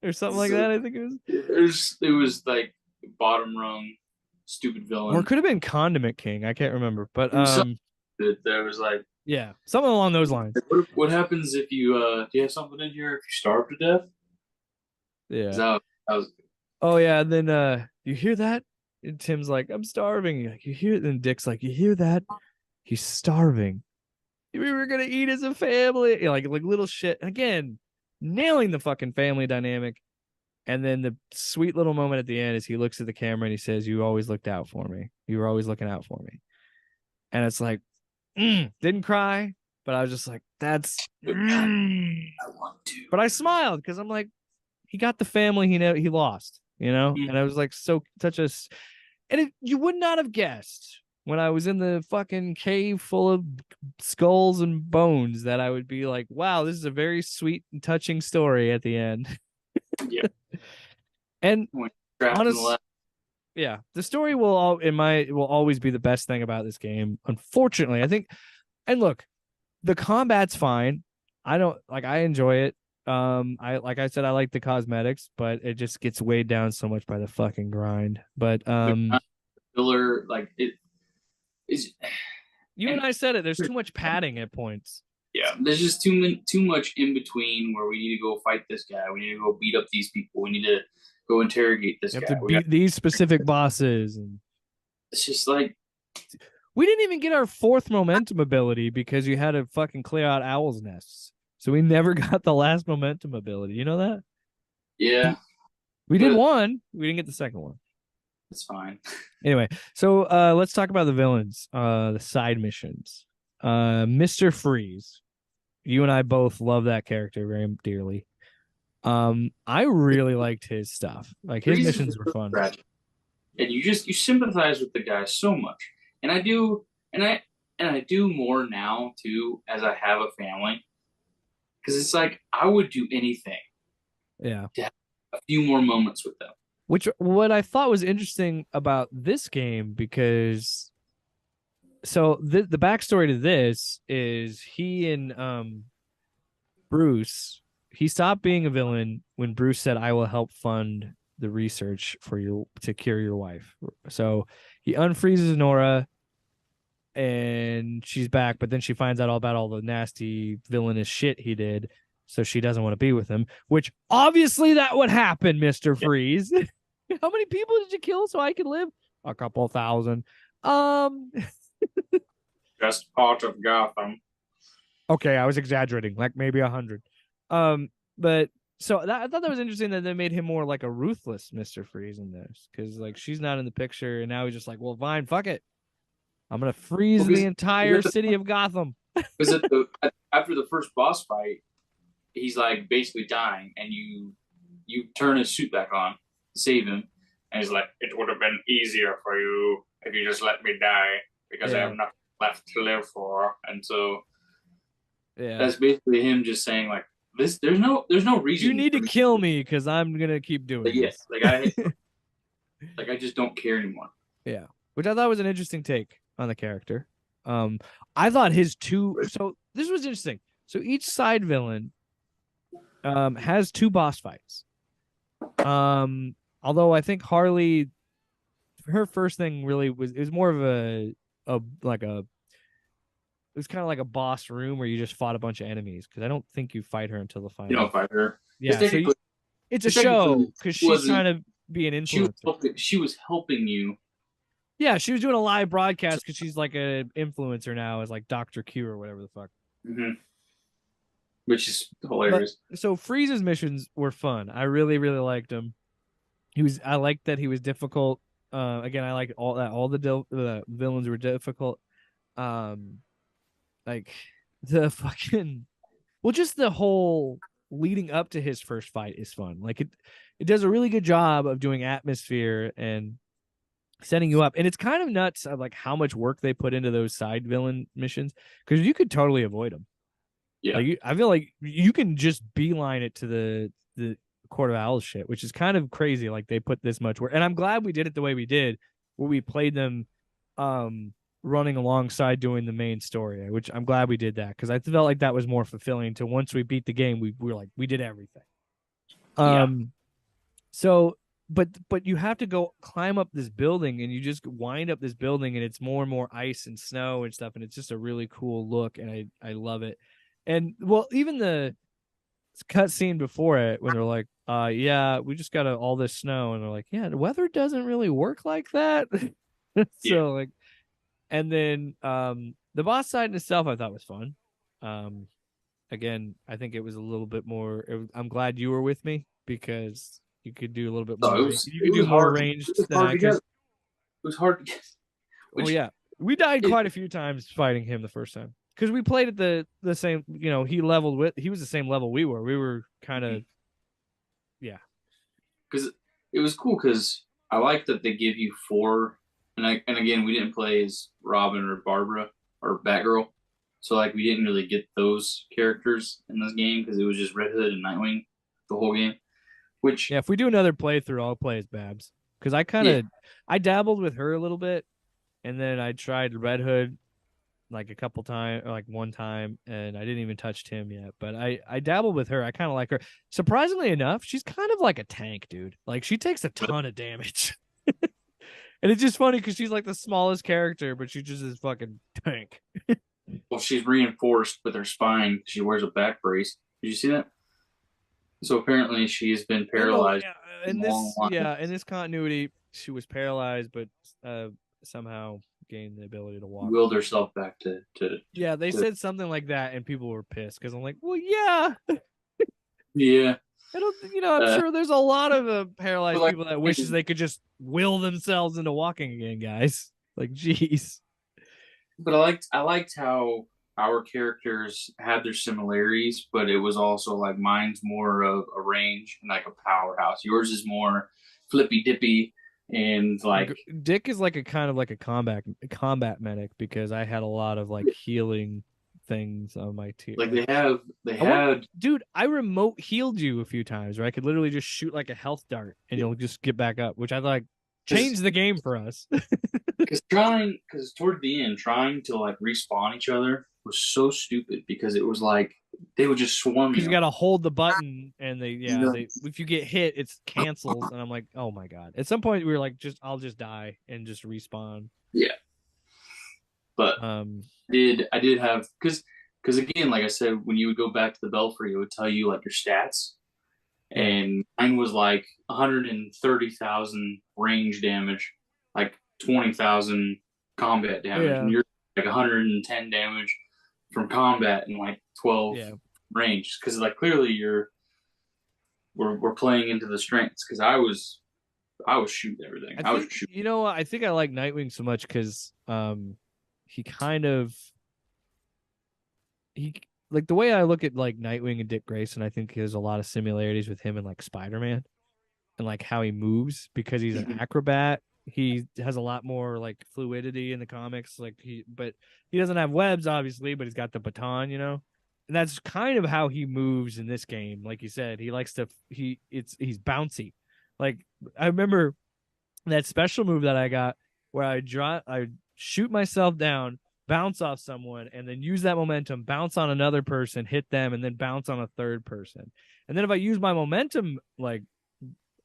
S1: or something like that, I think it was.
S2: it was like bottom rung stupid villain.
S1: Or it could have been Condiment King. I can't remember, but
S2: That there was like,
S1: yeah, something along those lines.
S2: what happens if you do you have something in here if you starve to death?
S1: Yeah.
S2: That was
S1: Oh yeah, and then you hear that? And Tim's like, I'm starving. Like, you hear it? Then Dick's like, you hear that? He's starving. We were gonna eat as a family. Like little shit. Again, nailing the fucking family dynamic. And then the sweet little moment at the end is he looks at the camera and he says, you always looked out for me. You were always looking out for me. And it's like, didn't cry, but I was just like, that's
S2: I want to.
S1: but I smiled because I'm like, he got the family he lost, and I was like, and you would not have guessed when I was in the fucking cave full of skulls and bones that I would be like, wow, this is a very sweet and touching story at the end.
S2: Yeah.
S1: And
S2: when trapped in the
S1: honest,
S2: left.
S1: yeah, the story will always be the best thing about this game. Unfortunately, I think. And look, the combat's fine. I enjoy it. I like I said, I like the cosmetics, but it just gets weighed down so much by the fucking grind. But
S2: Filler, like it is.
S1: you and I said it. There's too much padding at points.
S2: Yeah, there's just too much in between where we need to go fight this guy. We need to go beat up these people. We need to go interrogate this
S1: You have
S2: guy.
S1: to beat these specific bosses, and
S2: It's just like
S1: we didn't even get our fourth momentum ability because you had to fucking clear out owls' nests. So we never got the last momentum ability. You know that?
S2: yeah,
S1: We did
S2: but
S1: one. We didn't get the second one.
S2: it's fine.
S1: Anyway, so let's talk about the villains, the side missions. Mr. Freeze. You and I both love that character very dearly. I really liked his stuff. Like his
S2: Freeze
S1: missions
S2: is
S1: were
S2: so
S1: fun.
S2: tragic. And you sympathize with the guy so much. And I do, and I do more now too as I have a family. Because it's like I would do anything
S1: Yeah.
S2: to have a few more moments with them.
S1: Which what I thought was interesting about this game because so the backstory to this is he and Bruce, he stopped being a villain when Bruce said, "I will help fund the research for you to cure your wife." So he unfreezes Nora and she's back, but then she finds out all about all the nasty villainous shit he did. So she doesn't want to be with him, which obviously that would happen, Mr. Freeze. How many people did you kill so I could live? A couple thousand.
S2: Just part of Gotham.
S1: Okay, I was exaggerating, like maybe 100. But so I thought that was interesting that they made him more like a ruthless Mr. Freeze in this, because like she's not in the picture, and now he's just like, well, fine, fuck it, I'm gonna freeze the entire city of Gotham.
S2: Because after the first boss fight, he's like basically dying, and you turn his suit back on to save him, and he's like, "It would have been easier for you if you just let me die because I have nothing left to live for." And so that's basically him just saying like, "This, there's no reason
S1: you need to kill me because I'm gonna keep doing this."
S2: Like I just don't care anymore.
S1: Yeah, which I thought was an interesting take on the character. I thought his two. So this was interesting. So each side villain has two boss fights. Although I think Harley, her first thing really was more of it was kind of like a boss room where you just fought a bunch of enemies, because I don't think you fight her until the final.
S2: You don't fight her.
S1: Yeah, so it's a show because she's trying to be an influencer.
S2: She was helping you.
S1: Yeah, she was doing a live broadcast because she's like an influencer now, as like Dr. Q or whatever the fuck.
S2: Mm-hmm. Which is hilarious.
S1: So Freeze's missions were fun. I really, really liked him. I liked that he was difficult. Again, I liked all that. All the villains were difficult. Like the fucking, well, just the whole leading up to his first fight is fun. Like it does a really good job of doing atmosphere and setting you up. And it's kind of nuts of like how much work they put into those side villain missions, because you could totally avoid them.
S2: Yeah,
S1: like I feel like you can just beeline it to the Court of Owls shit, which is kind of crazy. Like they put this much work, and I'm glad we did it the way we did, where we played them running alongside doing the main story, which I'm glad we did that, because I felt like that was more fulfilling. To once we beat the game, we were like, we did everything. So but you have to go climb up this building, and you just wind up this building, and it's more and more ice and snow and stuff, and it's just a really cool look, and I love it. And well, even the cut scene before it, when they're like, yeah, we just got all this snow, and they're like, yeah, the weather doesn't really work like that. So like, and then the boss side in itself I thought was fun. Again, I think it was a little bit more, I'm glad you were with me, because you could do a little bit more. You could do more ranged than I could.
S2: It was hard to get.
S1: Oh yeah, we died quite a few times fighting him the first time, because we played at the same. You know, he was the same level we were. We were kind of, yeah.
S2: Because it was cool, because I like that they give you four, and again, we didn't play as Robin or Barbara or Batgirl, so like we didn't really get those characters in this game, because it was just Red Hood and Nightwing the whole game. Which
S1: Yeah, if we do another playthrough, I'll play as Babs because
S2: yeah,
S1: I dabbled with her a little bit, and then I tried Red Hood like a couple times, or like one time, and I didn't even touch Tim yet. But I dabbled with her. I kind of like her. Surprisingly enough, she's kind of like a tank, dude. Like she takes a ton of damage, and it's just funny because she's like the smallest character, but she's just this fucking tank.
S2: well, she's reinforced with her spine. She wears a back brace. Did you see that? So apparently she's been
S1: No,
S2: paralyzed a long line.
S1: in this continuity, she was paralyzed, but uh, somehow gained the ability to walk.
S2: Willed herself back to
S1: Yeah, they
S2: to
S1: said something like that, and people were pissed because I'm like, well, yeah,
S2: yeah.
S1: I don't, I'm
S2: Uh,
S1: sure there's a lot of
S2: but
S1: paralyzed
S2: like,
S1: people that wishes they could just will themselves into walking again, guys. Like, jeez.
S2: but I liked how our characters had their similarities, but it was also like mine's more of a range and like a powerhouse. Yours is more flippy dippy and
S1: Like
S2: like
S1: Dick is like a kind of like a combat medic because I had a lot of like healing things on my team.
S2: like
S1: Like
S2: they
S1: I want,
S2: had
S1: dude, I remote healed you a few times where I could literally just shoot like a health dart and you'll just get back up, which I like changed the game for us.
S2: because toward the end trying to like respawn each other was so stupid because it was like they would just swarm
S1: Because you
S2: you.
S1: got to hold the button and
S2: Yeah,
S1: they if you get hit, it's cancels. And I'm like, oh my god. At some point, we were like, I'll just die and just respawn.
S2: yeah. But
S1: Um,
S2: I did have because again, like I said, when you would go back to the belfry, it would tell you like your stats,
S1: yeah,
S2: and mine was like 130,000 range damage, like 20,000 combat damage,
S1: yeah,
S2: and you're like 110 damage from combat and like 12
S1: yeah.
S2: range. Because like clearly we're playing into the strengths. Because I was shooting everything.
S1: I
S2: I was
S1: think
S2: shooting.
S1: I think I like Nightwing so much because he kind of he like the way I look at like Nightwing and Dick Grayson. I think there's a lot of similarities with him and like Spider-Man and like how he moves because he's an acrobat. He has a lot more like fluidity in the comics. But he doesn't have webs, obviously, but he's got the baton. And that's kind of how he moves in this game. Like you said, he likes to, he's bouncy. Like, I remember that special move that I got where I shoot myself down, bounce off someone, and then use that momentum, bounce on another person, hit them, and then bounce on a third person. And then if I use my momentum, like,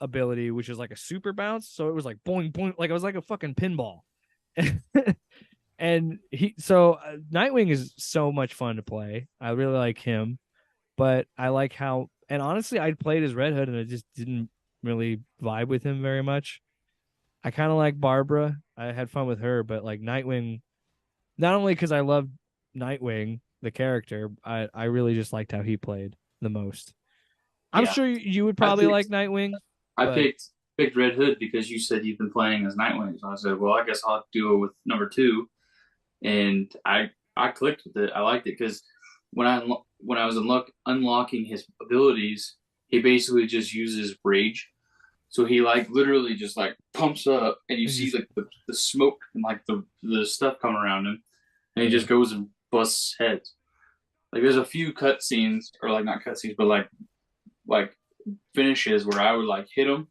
S1: ability, which is like a super bounce. So it was like boing boing, like it was like a fucking pinball. And Nightwing is so much fun to play. I really like him, but I like how, and honestly, I played as Red Hood and I just didn't really vibe with him very much. I kind of like Barbara. I had fun with her, but like Nightwing, not only because I love Nightwing, the character, I really just liked how he played the most. I'm
S2: Yeah,
S1: sure you would
S2: I
S1: probably like
S2: picked
S1: Nightwing,
S2: I
S1: but
S2: picked Red Hood because you said you've been playing as Nightwing. So I said, well, I guess I'll have to do it with number two. And I clicked with it. I liked it because when I was unlocking his abilities, he basically just uses rage. So he like literally just like pumps up, and you
S1: it
S2: see
S1: just
S2: like the smoke and like the stuff come around him, and he
S1: yeah.
S2: just goes and busts heads. Like there's a few cutscenes, or like not cutscenes, but like finishes where I would like hit him,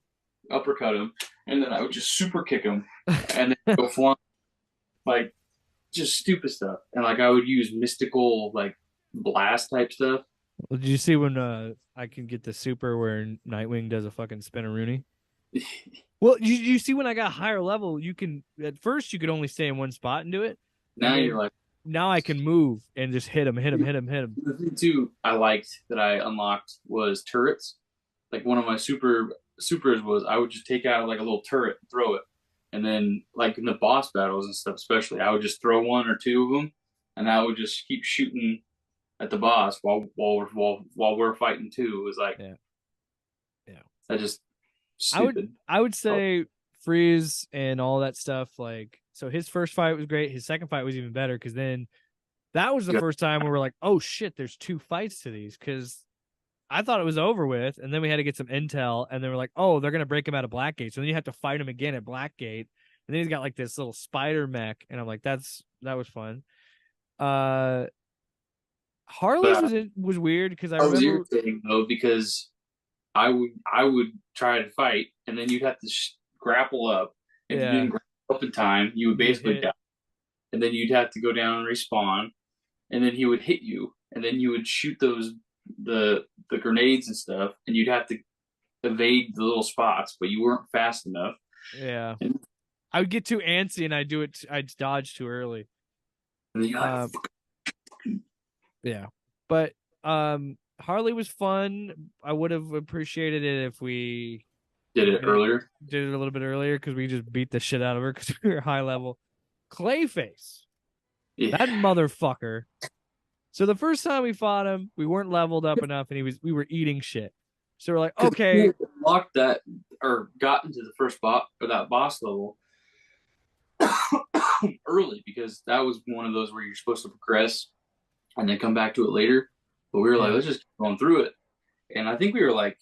S2: uppercut him, and then I would just super kick him, and then go flying, like just stupid stuff. And like I would use mystical like blast type stuff.
S1: Well, did you see when I can get the super where Nightwing does a fucking spinneroonie? Well, you see when I got higher level, you can at first you could only stay in one spot and do it, and
S2: Now you're
S1: then
S2: like
S1: now I can move and just hit him, hit him, hit him, hit him.
S2: the thing too I liked that I unlocked was turrets. Like one of my supers was I would just take out like a little turret and throw it. And then like in the boss battles and stuff, especially, I would just throw one or two of them, and I would just keep shooting at the boss while we're fighting too. It was like
S1: Yeah, yeah.
S2: that just
S1: I would
S2: stupid.
S1: I would
S2: Oh,
S1: say Freeze and all that stuff. Like, so his first fight was great. His second fight was even better because then that was the first time we were like, oh shit, there's two fights to these because I thought it was over with, and then we had to get some intel, and they were like, "Oh, they're gonna break him out of Blackgate." So then you have to fight him again at Blackgate, and then he's got like this little spider mech, and I'm like, that was fun." Harley's
S2: but
S1: was weird because I
S2: I was
S1: remember,
S2: irritating though because I would try to fight, and then you'd have to grapple up. If you didn't grapple up in time, you would basically die, and then you'd have to go down and respawn, and then he would hit you, and then you would shoot the grenades and stuff, and you'd have to evade the little spots, but you weren't fast enough.
S1: Yeah.
S2: And
S1: I would get too antsy and I'd dodge too early. Yeah. But Harley was fun. I would have appreciated it if we
S2: did it earlier.
S1: Did it a little bit earlier because we just beat the shit out of her because we were high level. Clayface. Yeah. That motherfucker. So the first time we fought him, we weren't leveled up enough and we were eating shit. So we're like, okay.
S2: Locked that or got into the first boss or that boss level early because that was one of those where you're supposed to progress and then come back to it later. But we were like, let's just keep going through it. And I think we were like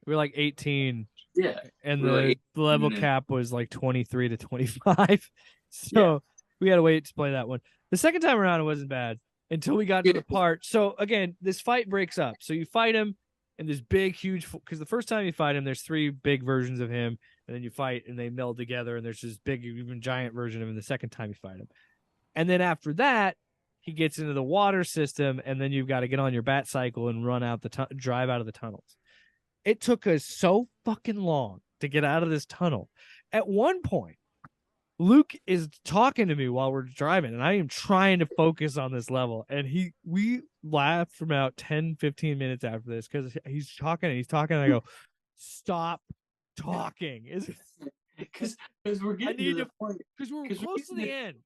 S1: 18.
S2: Yeah.
S1: And the level cap was like 23 to 25. So we had to wait to play that one. The second time around, it wasn't bad until we got to the part. So again, this fight breaks up. So you fight him and this big, huge, because the first time you fight him, there's 3 big versions of him. And then you fight and they meld together. And there's this big, even giant version of him the second time you fight him. And then after that, he gets into the water system. And then you've got to get on your bat cycle and run out drive out of the tunnels. It took us so fucking long to get out of this tunnel. At one point, Luke is talking to me while we're driving, and I am trying to focus on this level. And we laughed for about 10, 15 minutes after this because he's talking, and I go, stop talking.
S2: Because we're getting to the point.
S1: Because we're close to the end.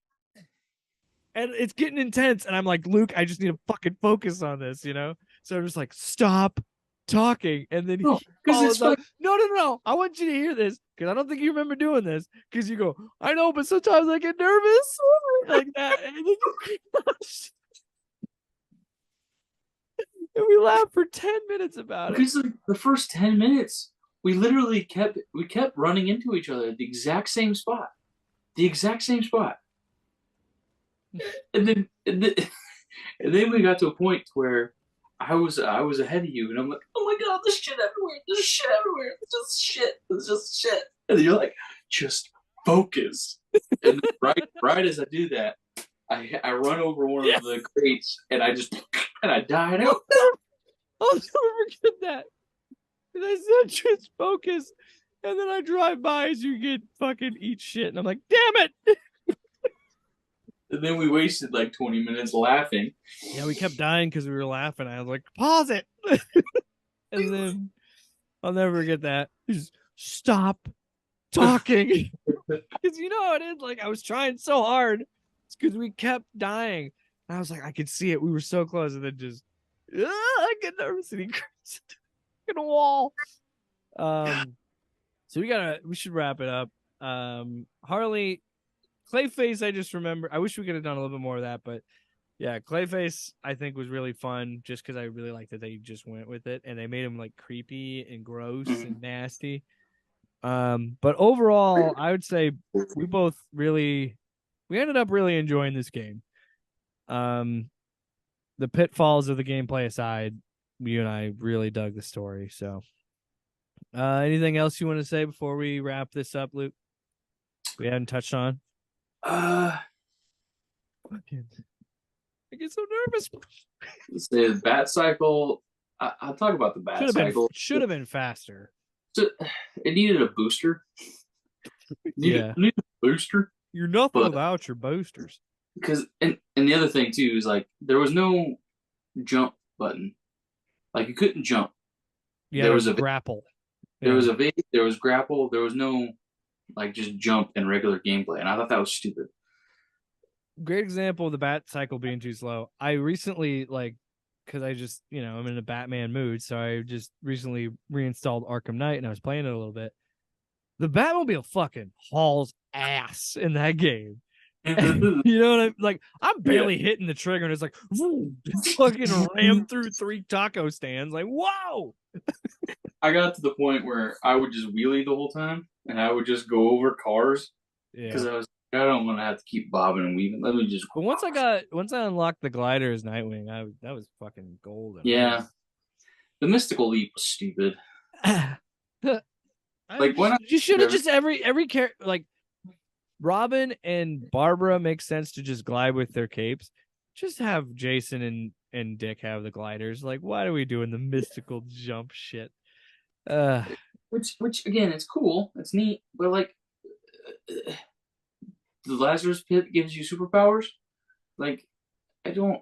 S1: And it's getting intense. And I'm like, Luke, I just need to fucking focus on this, you know? So I'm just like, stop talking. And then he follows up. No, I want you to hear this because I don't think you remember doing this because you go, I know, but sometimes I get nervous like that. And then and we laughed for 10 minutes about it.
S2: Because the first 10 minutes, we literally kept running into each other at the exact same spot. And then we got to a point where I was ahead of you, and I'm like, oh my god, there's shit everywhere. There's just shit. And then you're like, just focus. And then right as I do that, I run over one of the crates, and I died out.
S1: I'll never forget that. And I said, just focus. And then I drive by as you get fucking eat shit, and I'm like, damn it.
S2: And then we wasted like 20 minutes laughing.
S1: Yeah, we kept dying because we were laughing. I was like, pause it. And then I'll never forget that. Just stop talking. Because you know how it is. Like, I was trying so hard. It's because we kept dying. And I was like, I could see it. We were so close. And then just, I get nervous. And he crashed in a wall. So we should wrap it up. Harley, Clayface, I just remember. I wish we could have done a little bit more of that, but yeah, Clayface I think was really fun just because I really liked that they just went with it and they made him like creepy and gross and nasty. But overall, I would say we ended up really enjoying this game. The pitfalls of the gameplay aside, you and I really dug the story. So, anything else you want to say before we wrap this up, Luke? We hadn't touched on. I get so nervous.
S2: The bat cycle. I'll talk about the bat cycle.
S1: Should have been faster.
S2: So it needed a booster. Needed a booster.
S1: You're nothing without your boosters.
S2: Because and the other thing too is like there was no jump button. Like you couldn't jump.
S1: Yeah, there was a grapple.
S2: There was there was grapple. There was no like just jump in regular gameplay, and I thought that was stupid.
S1: Great example of the bat cycle being too slow. I recently because I just I'm in a Batman mood, so I just recently reinstalled Arkham Knight and I was playing it a little bit. The Batmobile fucking hauls ass in that game. And, you know what I'm like? I'm barely hitting the trigger, and it's like fucking ram through 3 taco stands. Like, whoa!
S2: I got to the point where I would just wheelie the whole time, and I would just go over cars because I don't want to have to keep bobbing and weaving. Let me just.
S1: But once I unlocked the glider as Nightwing, that was fucking golden.
S2: Yeah, the mystical leap was stupid. Like, why not?
S1: You should have just every character like Robin and Barbara makes sense to just glide with their capes. Just have Jason and Dick have the gliders. Like, why are we doing the mystical jump shit?
S2: Which again, it's cool, it's neat, but like, the Lazarus Pit gives you superpowers. Like, I don't,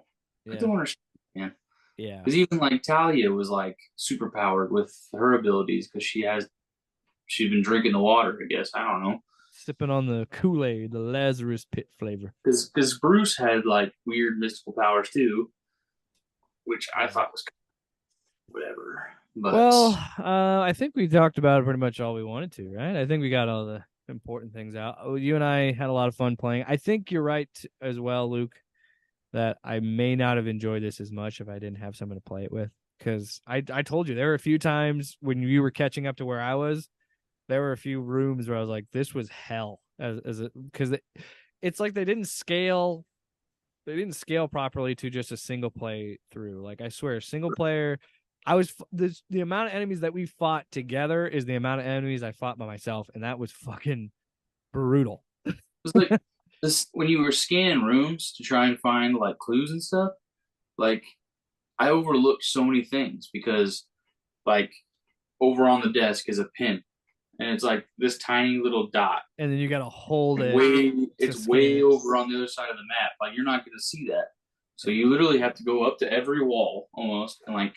S2: I
S1: Yeah.
S2: don't understand, man.
S1: Yeah.
S2: Because even like Talia was like superpowered with her abilities because she'd been drinking the water. I guess I don't know.
S1: Sipping on the Kool-Aid, the Lazarus Pit flavor.
S2: Because Bruce had like weird mystical powers too, which I thought was whatever. But
S1: Well, I think we talked about pretty much all we wanted to, right? I think we got all the important things out. Oh, you and I had a lot of fun playing. I think you're right as well, Luke, that I may not have enjoyed this as much if I didn't have someone to play it with. Because I told you there were a few times when you were catching up to where I was, there were a few rooms where I was like, this was hell, because it's like they didn't scale properly to just a single play through. Like, I swear, single player, the amount of enemies that we fought together is the amount of enemies I fought by myself, and that was fucking brutal.
S2: it was like this when you were scanning rooms to try and find like clues and stuff. Like, I overlooked so many things because like over on the desk is a pin, and it's like this tiny little dot.
S1: And then you gotta hold it.
S2: It's way over on the other side of the map. Like, you're not going to see that. So you literally have to go up to every wall almost and like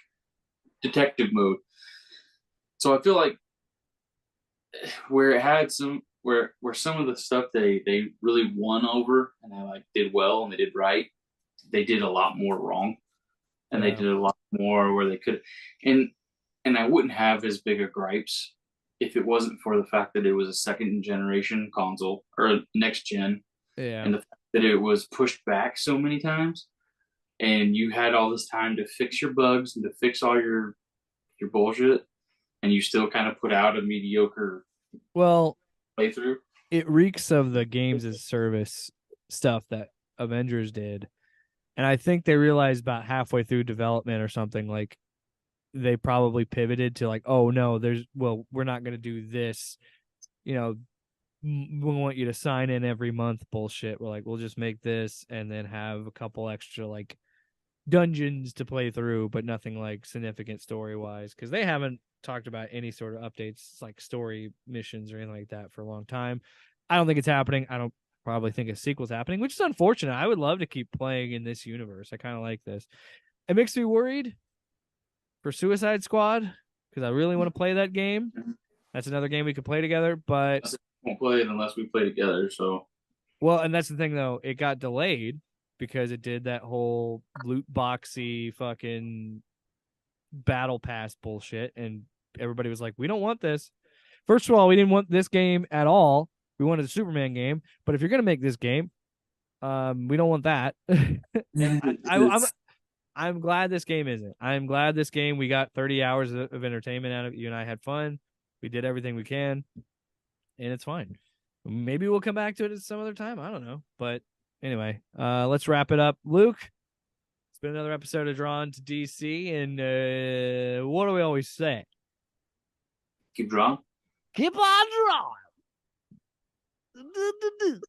S2: detective mode. So I feel like where it had where some of the stuff they really won over and they like did well and they did right, they did a lot more wrong, and they did a lot more where they could, and I wouldn't have as big of gripes if it wasn't for the fact that it was a second generation console or next gen, and the fact that it was pushed back so many times, and you had all this time to fix your bugs and to fix all your bullshit, and you still kind of put out a mediocre playthrough.
S1: It reeks of the games as service stuff that Avengers did. And I think they realized about halfway through development or something, like they probably pivoted to like, oh no, we're not going to do this. You know, we want you to sign in every month bullshit. We're like, we'll just make this and then have a couple extra like dungeons to play through, but nothing like significant story wise, because they haven't talked about any sort of updates like story missions or anything like that for a long time. I don't think it's happening. I don't probably think a sequel's happening, which is unfortunate. I would love to keep playing in this universe. I kind of like this. It makes me worried for Suicide Squad because I really want to play that game. That's another game we could play together, but
S2: we won't play it unless we play together. So,
S1: well, and that's the thing though, it got delayed because it did that whole loot boxy fucking battle pass bullshit, and everybody was like, we don't want this. First of all, we didn't want this game at all. We wanted a Superman game, but if you're gonna make this game, we don't want that. I'm glad this game isn't. I'm glad this game, we got 30 hours of entertainment out of it. You and I had fun. We did everything we can, and it's fine. Maybe we'll come back to it at some other time. I don't know. But anyway, let's wrap it up. Luke, it's been another episode of Drawn to DC, and what do we always say?
S2: keep drawing.
S1: Keep on drawing.